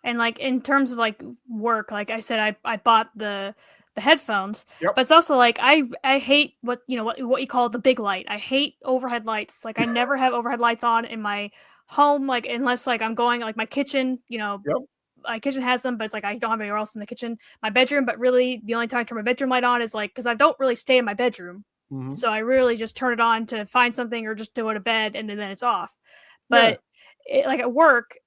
And like in terms of like work, like I said, I bought the headphones, but it's also like I hate what you call the big light. I hate overhead lights. Like I never have overhead lights on in my home, like unless like I'm going like my kitchen, my kitchen has them, but it's like I don't have anywhere else in the kitchen. My bedroom, but really the only time I turn my bedroom light on is like because I don't really stay in my bedroom, so I really just turn it on to find something or just to go to bed, and then it's off. But like at work,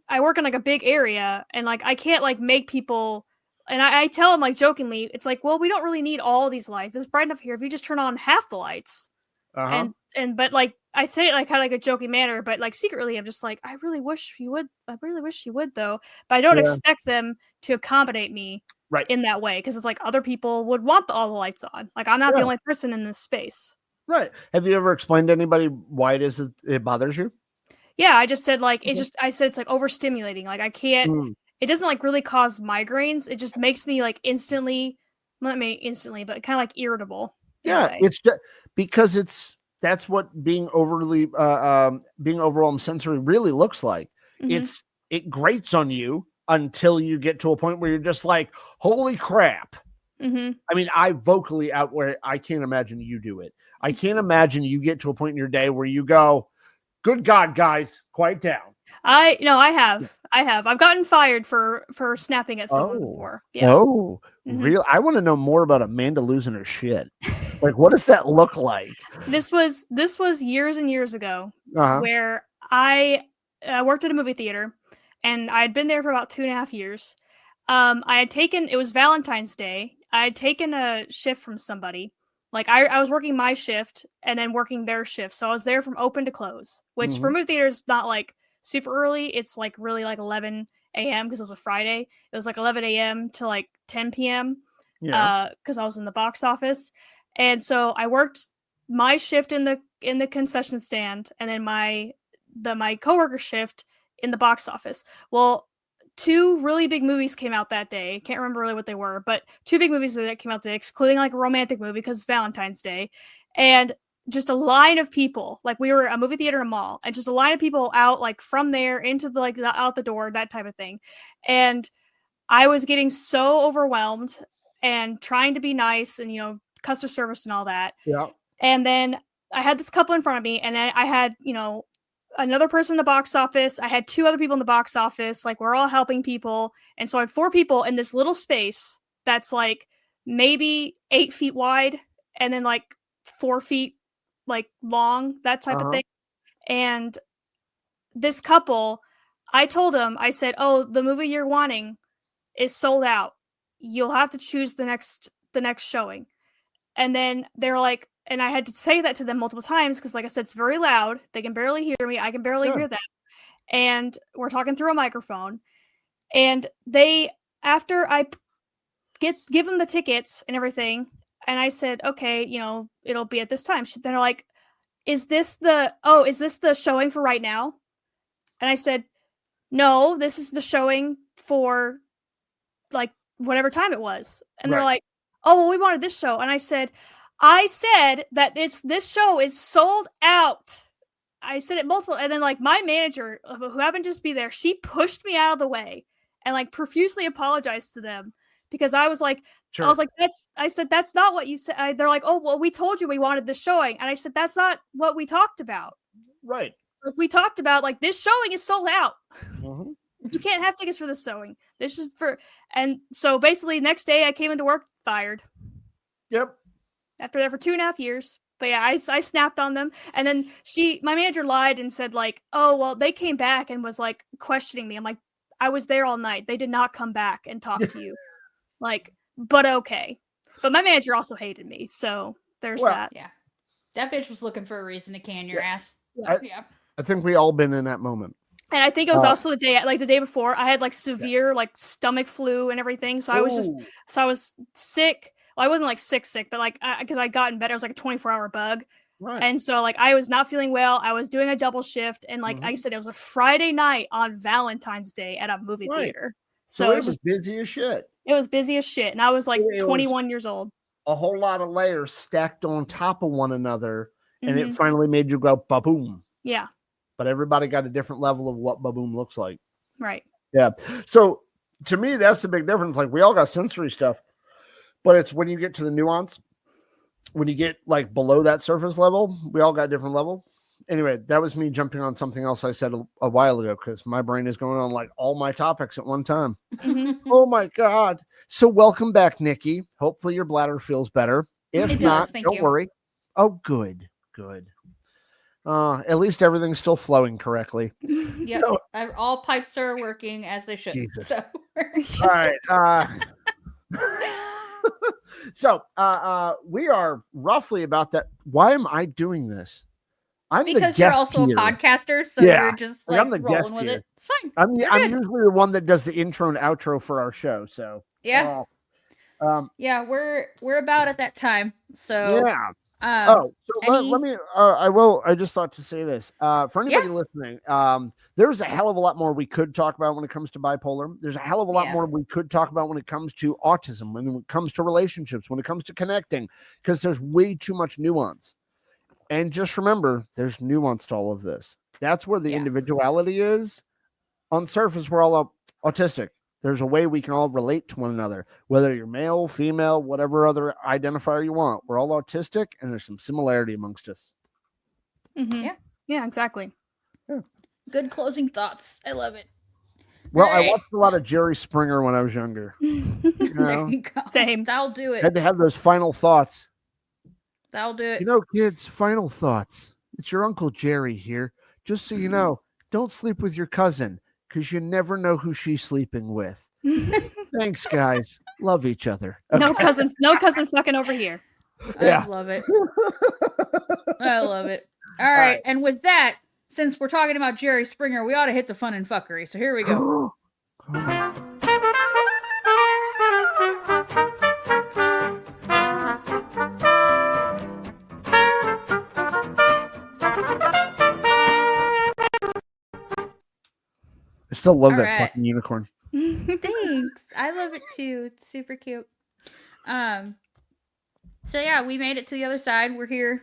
I work in like a big area, and like I can't like make people. And I tell them like jokingly, it's like, well, we don't really need all these lights. It's bright enough here if you just turn on half the lights. But like I say it like kind of like a joking manner, but like secretly I'm just like, I really wish you would though. But I don't expect them to accommodate me in that way because it's like other people would want all the lights on. Like I'm not the only person in this space. Right. Have you ever explained to anybody why it is that it bothers you? Yeah, I just said like I said it's like overstimulating. Like I can't. It doesn't like really cause migraines. It just makes me like instantly, but kind of like irritable. Yeah, it's just because that's what being overwhelmed sensory really looks like. It grates on you until you get to a point where you're just like, holy crap. Mm-hmm. I mean, I vocally out where I can't imagine you do it. I can't imagine you get to a point in your day where you go, good God, guys, quiet down. I have. I've gotten fired for snapping at someone Oh, before. Yeah. oh, Mhm. real. I want to know more about Amanda losing her shit. Like, what does that look like? This was years and years ago, Uh-huh. where I worked at a movie theater, and I had been there for about 2.5 years. I had taken, it was Valentine's Day. I had taken a shift from somebody. Like I was working my shift and then working their shift, so I was there from open to close. Which for Mhm. movie theaters not like super early. It's like really like 11 a.m. because it was a Friday. It was like 11 a.m. to like 10 p.m. Yeah. Because I was in the box office, and so I worked my shift in the concession stand, and then my coworker shift in the box office. Well, two really big movies came out that day. Can't remember really what they were, but two big movies that came out today, including like a romantic movie because it's Valentine's Day, and just a line of people. Like we were a movie theater in a mall, and just a line of people out like from there into out the door, that type of thing. And I was getting so overwhelmed and trying to be nice and customer service and all that. Yeah. And then I had this couple in front of me, and then I had, another person in the box office. I had two other people in the box office. Like, we're all helping people. And so I had four people in this little space that's like maybe 8 feet wide and then like 4 feet like long, that type of Uh-huh. thing. And this couple, I told them, I said, "Oh, the movie you're wanting is sold out. You'll have to choose the next showing." And then they're like, and I had to say that to them multiple times because, like I said, it's very loud. They can barely hear me. I can barely hear them. And we're talking through a microphone. And they, after I give them the tickets and everything, and I said, okay, it'll be at this time. They're like, is this the showing for right now? And I said, no, this is the showing for like whatever time it was. And they're like, oh, well, we wanted this show. And I said that this show is sold out. I said it multiple, and then like my manager, who happened to just be there, she pushed me out of the way and like profusely apologized to them because I was like, Sure. I was like, that's not what you said. They're like, oh, well, we told you we wanted this showing, and I said that's not what we talked about. Right. Like, we talked about like this showing is sold out. Mm-hmm. You can't have tickets for this showing. This is for, and so basically next day I came into work fired. Yep. After that for 2.5 years. But yeah, I snapped on them. And then my manager lied and said like, oh, well, they came back and was like questioning me. I'm like, I was there all night. They did not come back and talk to you. Like, but okay. But my manager also hated me. So there's that. Yeah. That bitch was looking for a reason to can your ass. Yeah. I think we all been in that moment. And I think it was also the day before I had like severe like stomach flu and everything. So I was sick. Well, I wasn't like sick, but like because I gotten better. It was like a 24-hour bug. Right. And so like I was not feeling well. I was doing a double shift, and like I said, it was a Friday night on Valentine's Day at a movie theater. So it was busy as shit. It was busy as shit, and I was like 21 years old. A whole lot of layers stacked on top of one another, and it finally made you go ba-boom. Yeah. But everybody got a different level of what ba-boom looks like. Right. Yeah. So to me, that's the big difference. Like, we all got sensory stuff, but it's when you get to the nuance, when you get like below that surface level, we all got different level. Anyway, that was me jumping on something else I said a while ago because my brain is going on like all my topics at one time. Oh my God. So welcome back, Nikki. Hopefully your bladder feels better. If not, don't worry. Oh, good. At least everything's still flowing correctly. Yep. So, all pipes are working as they should. Jesus. So. All right. So we are roughly about that. Why am I doing this? Because you're also a podcaster, so you're just like I'm the rolling with it. It's fine. I'm usually the one that does the intro and outro for our show. So yeah, we're about at that time. So yeah. Let me. I just thought to say this for anybody listening. There's a hell of a lot more we could talk about when it comes to bipolar. There's a hell of a lot more we could talk about when it comes to autism, when it comes to relationships, when it comes to connecting, because there's way too much nuance. And just remember, there's nuance to all of this. That's where the individuality is. On surface, we're all autistic. there's a way we can all relate to one another, whether you're male, female, whatever other identifier you want. We're all autistic, and there's some similarity amongst us. Mm-hmm. Yeah, exactly. Yeah. Good closing thoughts. I love it. Well, All right. I watched a lot of Jerry Springer when I was younger. There you go. Same. That'll do it. Had to have those final thoughts. That'll do it. You know, kids, final thoughts. It's your Uncle Jerry here. Just so you know, don't sleep with your cousin because you never know who she's sleeping with. Thanks, guys. Love each other. No cousin fucking over here. Yeah. I love it. I love it. All right. And with that, since we're talking about Jerry Springer, we ought to hit the fun and fuckery. So here we go. I still love All that right. fucking unicorn. Thanks. I love it too. It's super cute. So yeah, we made it to the other side. We're here.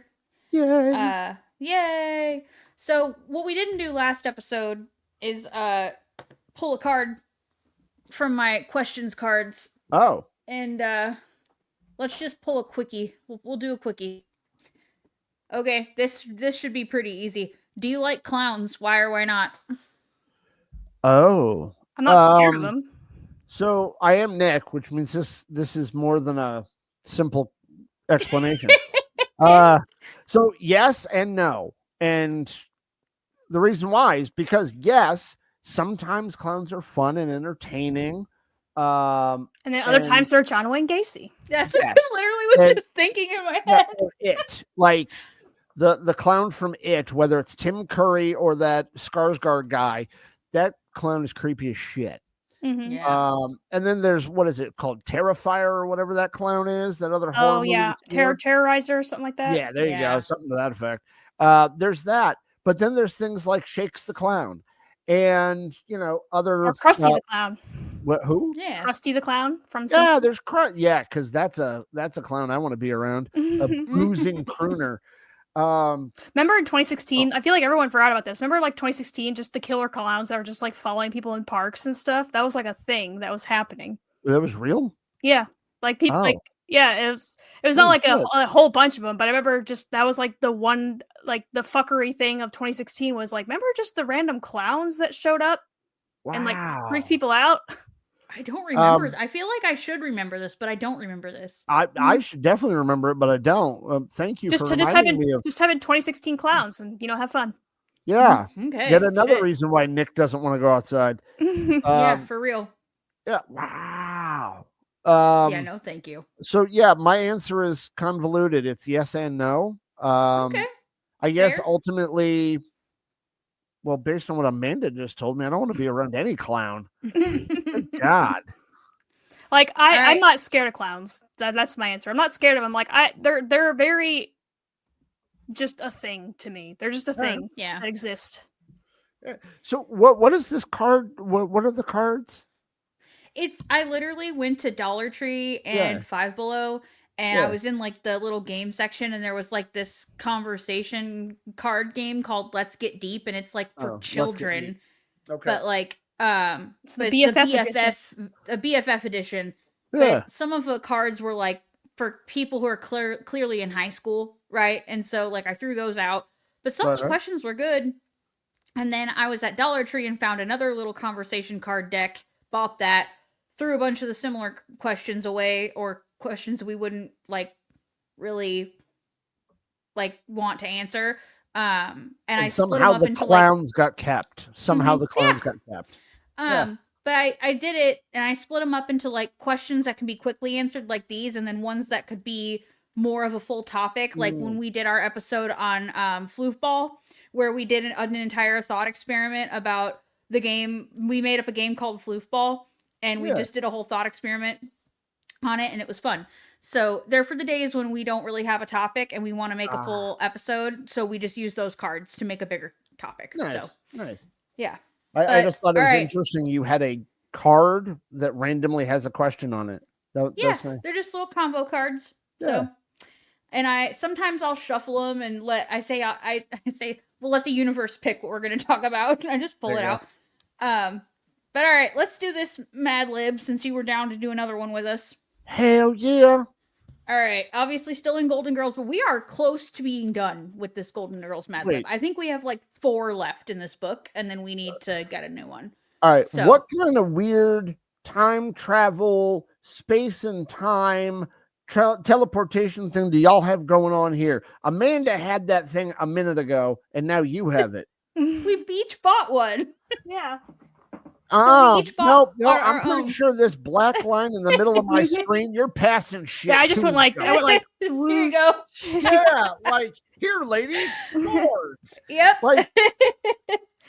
Yay. Yay. So what we didn't do last episode is pull a card from my questions cards. Oh. And let's just pull a quickie. We'll do a quickie. Okay, this should be pretty easy. Do you like clowns? Why or why not? Oh. I'm not scared of them. So I am Nick, which means this is more than a simple explanation. So yes and no. And the reason why is because yes, sometimes clowns are fun and entertaining. And then other times they're John Wayne Gacy. That's what I literally was just thinking in my head. It like the clown from It, whether it's Tim Curry or that Skarsgård guy, that clown is creepy as shit. Mm-hmm. Yeah. And then there's what is it called, Terrifier or whatever that clown is, that other horror movie. Yeah, Terrorizer or something like that. Yeah, there you go, something to that effect. There's that, but then there's things like Shakes the Clown, and other or Krusty the Clown. What? Who? Yeah, Krusty the Clown from. Yeah, there's because that's a clown I want to be around. A boozing crooner. Remember in 2016, I feel like everyone forgot about this. Remember like 2016, just the killer clowns that were just like following people in parks and stuff? That was like a thing that was happening. That was real? Yeah. Like people it was not like a whole bunch of them, but I remember just that was like the one, like the fuckery thing of 2016 was like, remember just the random clowns that showed up and like freaked people out? I don't remember. I feel like I should remember this, but I don't remember this. I should definitely remember it, but I don't. Thank you just for reminding me of... just type in 2016 clowns and have fun. Yeah. Okay. Yet another reason why Nick doesn't want to go outside. Yeah, for real. Yeah. Wow. Yeah, no, thank you. So yeah, my answer is convoluted. It's yes and no. Okay. I guess ultimately, well, based on what Amanda just told me, I don't want to be around any clown. God. Like I'm not scared of clowns. That's my answer. I'm not scared of them. Like they're very just a thing to me. They're just a thing that exists. So what is this card? What are the cards? I literally went to Dollar Tree and Five Below, and I was in like the little game section, and there was like this conversation card game called Let's Get Deep, and it's like for children. Okay. But like it's the BFF edition. Yeah. But some of the cards were like for people who are clearly in high school, right? And so like I threw those out. But some of the questions were good. And then I was at Dollar Tree and found another little conversation card deck, bought that, threw a bunch of the similar questions away, or questions we wouldn't like really like want to answer. And I split them up into clowns got kept. Somehow the clowns got kept. But I did it, and I split them up into like questions that can be quickly answered, like these, and then ones that could be more of a full topic, like when we did our episode on Floofball, where we did an entire thought experiment about the game. We made up a game called Floofball, and we just did a whole thought experiment on it, and it was fun. So they're for the days when we don't really have a topic and we want to make a full episode, so we just use those cards to make a bigger topic. Nice. Yeah. I just thought it was interesting. You had a card that randomly has a question on it. That's nice. They're just little combo cards. Yeah. So, and sometimes I'll shuffle them and I say we'll let the universe pick what we're going to talk about, and I just pull it out. But all right, let's do this Mad Lib since you were down to do another one with us. Hell yeah. All right, obviously still in Golden Girls, but we are close to being done with this Golden Girls Mad Lib. Wait. I think we have like 4 left in this book, and then we need to get a new one. All right. So- What kind of weird time travel, space and time, teleportation thing do y'all have going on here? Amanda had that thing a minute ago, and now you have it. We each bought one. Yeah. Oh, each bought no, our I'm pretty own. sure this black line in the middle of my screen, you're passing shit. Yeah, I just to went like, each I went like, Here you go. yeah, like here, ladies, yours. Yep. Like,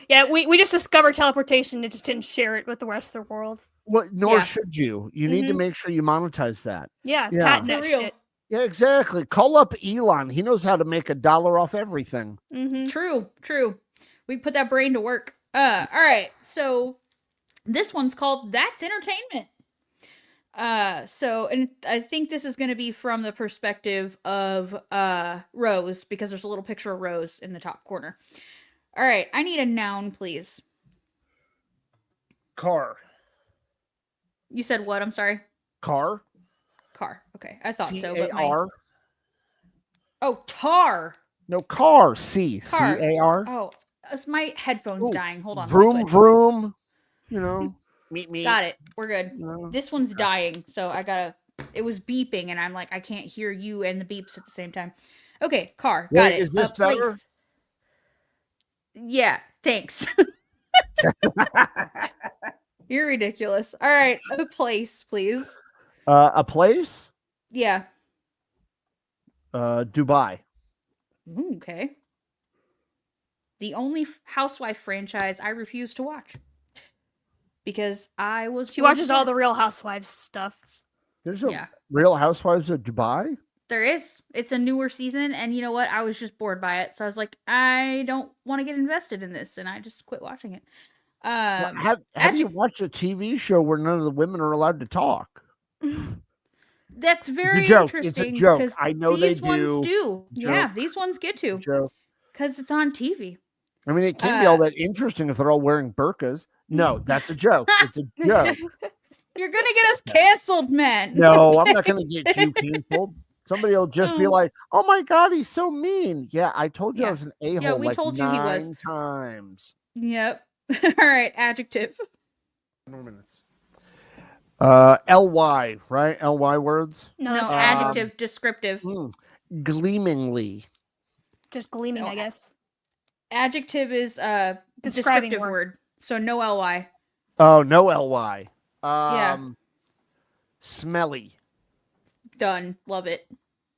Yeah, we just discovered teleportation and just didn't share it with the rest of the world. well, nor Yeah. should you. You need to make sure you monetize that. Yeah, Yeah. patent For that real. shit. Yeah, exactly. Call up Elon. He knows how to make $1 off everything. Mm-hmm. True. We put that brain to work. All right. So this one's called That's Entertainment. And I think this is going to be from the perspective of Rose, because there's a little picture of Rose in the top corner. All right, I need a noun, please. Car. You said what? I'm sorry. Car. Car. Okay, I thought so. But T-A-R. Oh, tar. No, car. C. Car. C-A-R. Oh, it's my headphones Ooh, dying. Hold on. Vroom, vroom. You know, meet me. Got it. We're good. You know. This one's dying, so I gotta. It was beeping, and I'm like, I can't hear you and the beeps at the same time. Okay, car. Got Wait, it. is this A place. better? Yeah, thanks. You're ridiculous. All right, a place, please. A place? Yeah. Dubai. Ooh, okay. The only housewife franchise I refuse to watch. Because I was. She watches all the Real Housewives stuff. There's a Yeah. Real Housewives of Dubai? There is. It's a newer season, and you know what? I was just bored by it, so I was like, I don't want to get invested in this, and I just quit watching it. Have you watched a TV show where none of the women are allowed to talk? That's very joke. interesting. It's a joke. Because I know these they ones do. do. Yeah, Joke. these ones get to. Joke. Because it's on TV. I mean, it can't be all that interesting if they're all wearing burqas. No, that's a joke. It's a joke. You're going to get us canceled, man. No, I'm not going to get you canceled. Somebody will just be like, "Oh my god, he's so mean." Yeah, I told you I Yeah. was an a-hole. Yeah, we like told you he was. 9 times. Yep. All right, adjective. More minutes. Ly, right? Ly words. No, that's adjective, descriptive. Gleamingly. just gleaming, No, I guess. Adjective is Describing descriptive word. So no ly. Oh, no ly. Yeah. Smelly. Done. Love it.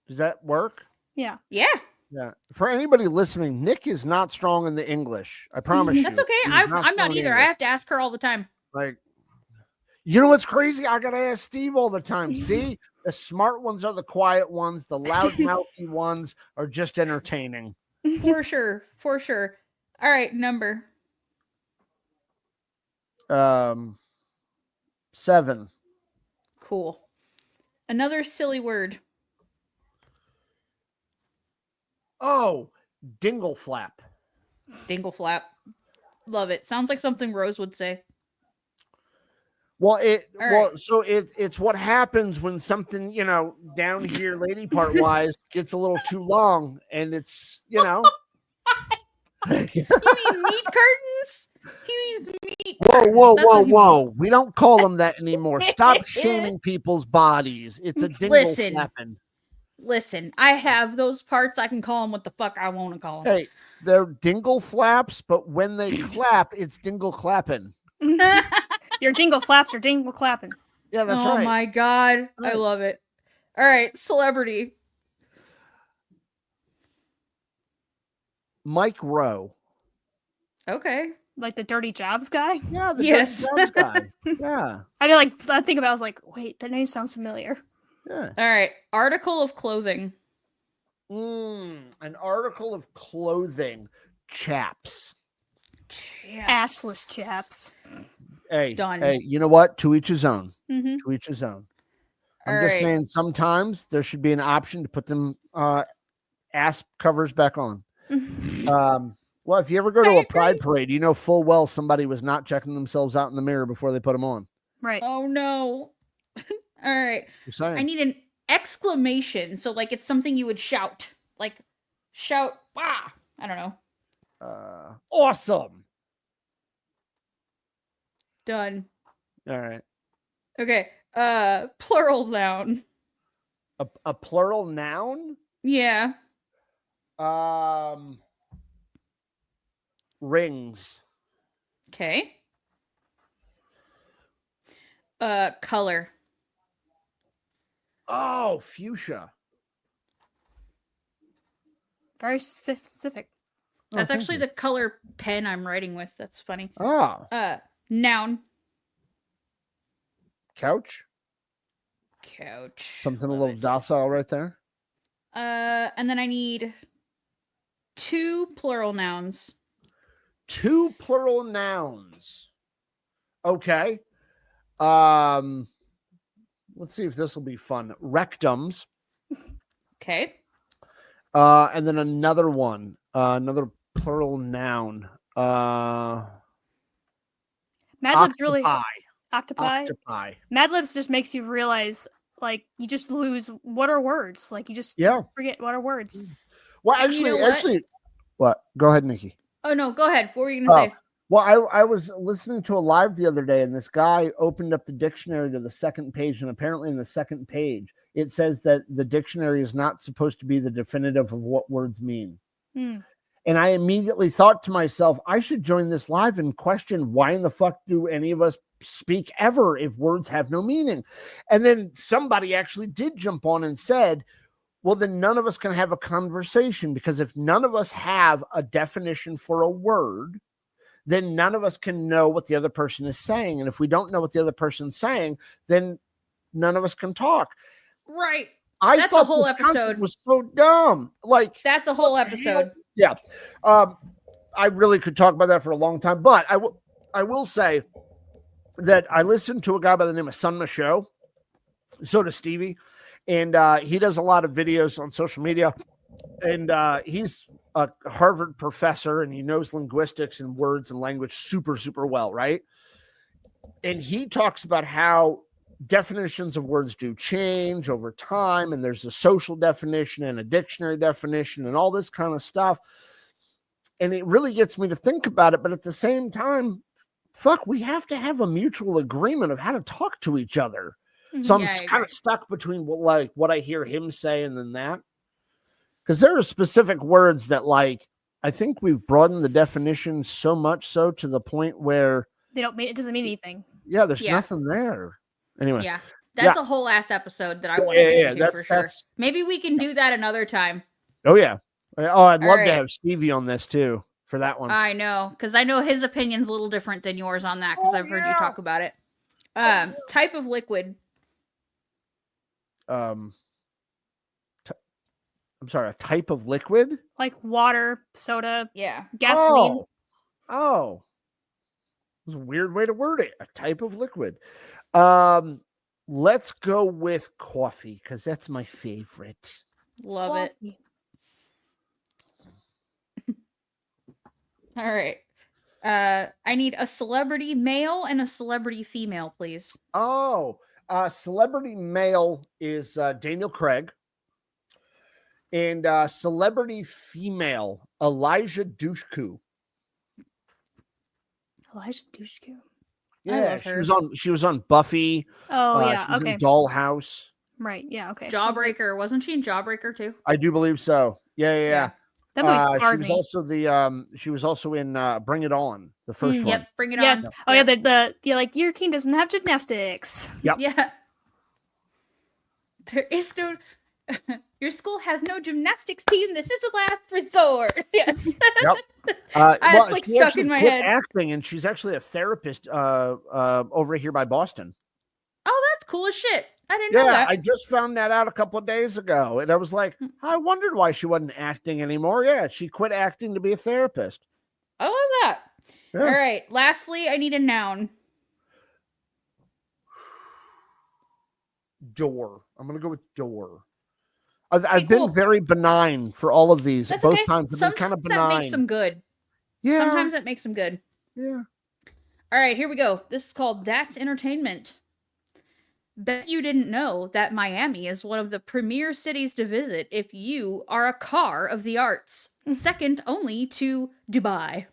Does that work? Yeah. Yeah. Yeah. For anybody listening, Nick is not strong in the English. I promise you. That's okay. He's I'm strong not in either. I English. have to ask her all the time. Like, you know what's crazy? I gotta ask Steve all the time. See, the smart ones are the quiet ones. The loudmouthy ones are just entertaining. For sure. For sure. All right, number. 7. Cool. Another silly word. Oh, dingle flap. Dingle flap. Love it. Sounds like something Rose would say. Well, All right. so it's what happens when something, down here, lady part wise, gets a little too long, and it's, You mean meat curtains? He means meat curtains. Whoa, That's what he means. We don't call them that anymore. Stop shaming people's bodies. It's a dingle Listen. flapping. Listen, I have those parts. I can call them what the fuck I want to call them. Hey, they're dingle flaps, but when they clap, it's dingle clapping. Your dingle flaps are dingle clapping. Yeah, that's Oh right. my god. I Right. love it. All right, celebrity. Mike Rowe. Okay. Like the dirty jobs guy. Yeah, the Yes. Dirty Jobs guy. Yeah, I think about it, I was like, wait, that name sounds familiar. yeah. All right, article of clothing. An article of clothing. Chaps. Assless chaps. Hey, Done. Hey, you know what? To each his own. Mm-hmm. To each his own. All I'm just right. saying sometimes there should be an option to put them ass covers back on. Well, if you ever go to I a agree. pride parade, you know full well somebody was not checking themselves out in the mirror before they put them on. Right. Oh no. All right. Just saying. I need an exclamation. So like it's something you would shout. Like shout, ah. I don't know. Awesome. Done. All right. Okay. Plural noun. A plural noun? Yeah. Rings. Okay. Color. Oh, fuchsia. Very specific. That's actually the color pen I'm writing with. That's funny. Oh. Noun. Couch. Couch. Something Love a little it. docile right there. And then I need 2 plural nouns. 2 plural nouns. Okay. Let's see if this will be fun. Rectums. Okay. And then another one. Another plural noun. Mad Libs Octopi. really octopi. Octopi. Mad Libs just makes you realize, like, you just lose what are words. Like, you just forget what are words. Well, And you know what? What? Go ahead, Nikki. Oh no, go ahead. What were you gonna say? Well, I was listening to a live the other day, and this guy opened up the dictionary to the second page, and apparently in the second page, it says that the dictionary is not supposed to be the definitive of what words mean. Hmm. And I immediately thought to myself, I should join this live and question why in the fuck do any of us speak ever if words have no meaning? And then somebody actually did jump on and said, well, then none of us can have a conversation, because if none of us have a definition for a word, then none of us can know what the other person is saying. And if we don't know what the other person's saying, then none of us can talk. Right. I That's thought a whole this episode. concept was so dumb. Like, That's a whole episode. yeah. I really could talk about that for a long time, but I will say that I listened to a guy by the name of Sun Michaud. So does Stevie. And he does a lot of videos on social media. And he's a Harvard professor, and he knows linguistics and words and language super, super well, right? And he talks about how definitions of words do change over time, and there's a social definition and a dictionary definition and all this kind of stuff. And it really gets me to think about it. But at the same time, fuck, we have to have a mutual agreement of how to talk to each other. So I'm kind of stuck between what I hear him say and then that. Because there are specific words that, like, I think we've broadened the definition so much so to the point where it doesn't mean anything. Yeah, there's nothing there. Anyway. Yeah. That's a whole ass episode that I want to get into for sure. Maybe we can do that another time. Oh, yeah. Oh, I'd love to have Stevie on this too for that one. I know, because I know his opinion's a little different than yours on that, because I've heard you talk about it. Type of liquid. I'm sorry, a type of liquid? Like water, soda, gasoline. Oh. It was a weird way to word it. A type of liquid. Let's go with coffee, because that's my favorite. Love it. All right. I need a celebrity male and a celebrity female, please. Oh, celebrity male is Daniel Craig. And celebrity female, Elijah Dushku. Elijah Dushku. Yeah, she was on Buffy. Oh, yeah, she was okay. in Dollhouse. Right, yeah, okay. Jawbreaker. Wasn't she in Jawbreaker too? I do believe so. Yeah. That movie scarred she was me. also she was also in Bring It On, the first one. Yep, Bring It yes. On. Oh, yeah, like your team doesn't have gymnastics. Yep. Yeah. There is no your school has no gymnastics team. This is a last resort. Yes. Yep. It's like stuck in my head. Acting, and she's actually a therapist over here by Boston. Oh, that's cool as shit. I didn't know that. I just found that out a couple of days ago, and I was like, I wondered why she wasn't acting anymore. Yeah, she quit acting to be a therapist. I love that. Yeah. All right. Lastly, I need a noun. Door. I'm gonna go with door. I've been very benign for all of these. That's both okay. times have been kind of benign. That makes them good. Yeah. Sometimes that makes them good. Yeah. All right, here we go. This is called That's Entertainment. Bet you didn't know that Miami is one of the premier cities to visit if you are a car of the arts, second only to Dubai.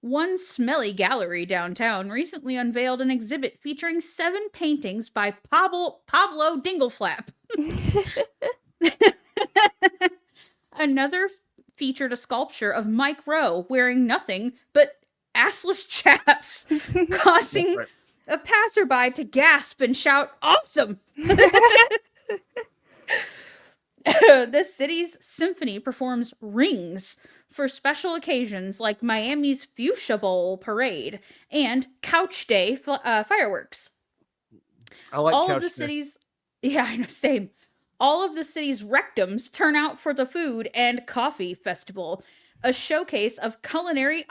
One smelly gallery downtown recently unveiled an exhibit featuring 7 paintings by Pablo Dingleflap. Another featured a sculpture of Mike Rowe wearing nothing but assless chaps, causing Right. a passerby to gasp and shout, "Awesome!" The city's symphony performs rings for special occasions like Miami's Fuchsia Bowl parade and Couch Day fireworks. I like All of couch the day. city's, yeah, I know, same. All of the city's rectums turn out for the food and coffee festival, a showcase of culinary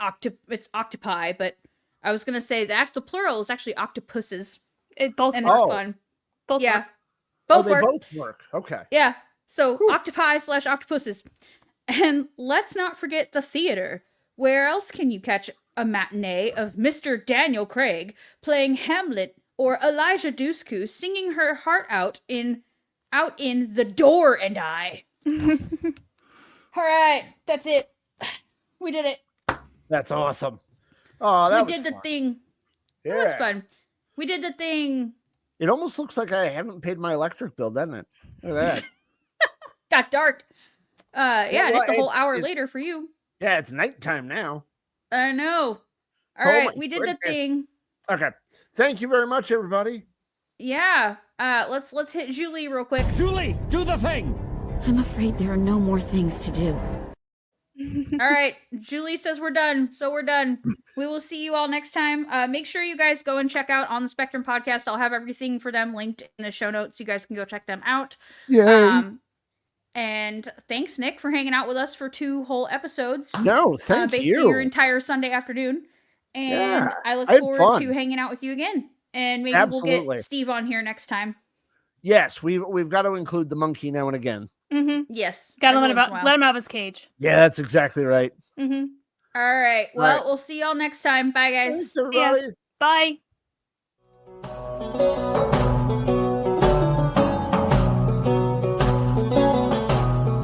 it's octopi, but I was gonna say that the plural is actually octopuses, It both and work. it's Oh. fun. Both Yeah, work. both they work. both work. Okay. Yeah, so Whew. octopi / octopuses. And let's not forget the theater. Where else can you catch a matinee of Mr. Daniel Craig playing Hamlet or Elijah Dushku singing her heart out in The Door and I? All right, that's it. We did it. That's awesome. Oh, that We was did the fun. thing. Yeah. It was fun. We did the thing. It almost looks like I haven't paid my electric bill, doesn't it? Look at that. Got dark. Yeah, and well, it's a whole hour it's- later for you. Yeah, it's nighttime now. I know. All Oh right, my we did goodness. the thing. Okay. Thank you very much, everybody. Yeah. Let's hit Julie real quick. Julie, do the thing! I'm afraid there are no more things to do. All right, Julie says we're done, so we're done. We will see you all next time. Make sure you guys go and check out On the Spectrum podcast. I'll have everything for them linked in the show notes. You guys can go check them out. Yeah. And thanks, Nick, for hanging out with us for 2 whole episodes. No, thank basically you. your entire Sunday afternoon. And Yeah, I look I had forward fun. to hanging out with you again. And maybe we'll Absolutely. get Steve on here next time. Yes, we've got to include the monkey now and again. Yes. Gotta every let once in a while. him out of his cage. Yeah, that's exactly right. All right. Well, Right. we'll see y'all next time. Bye, guys. Thanks, everybody. Bye.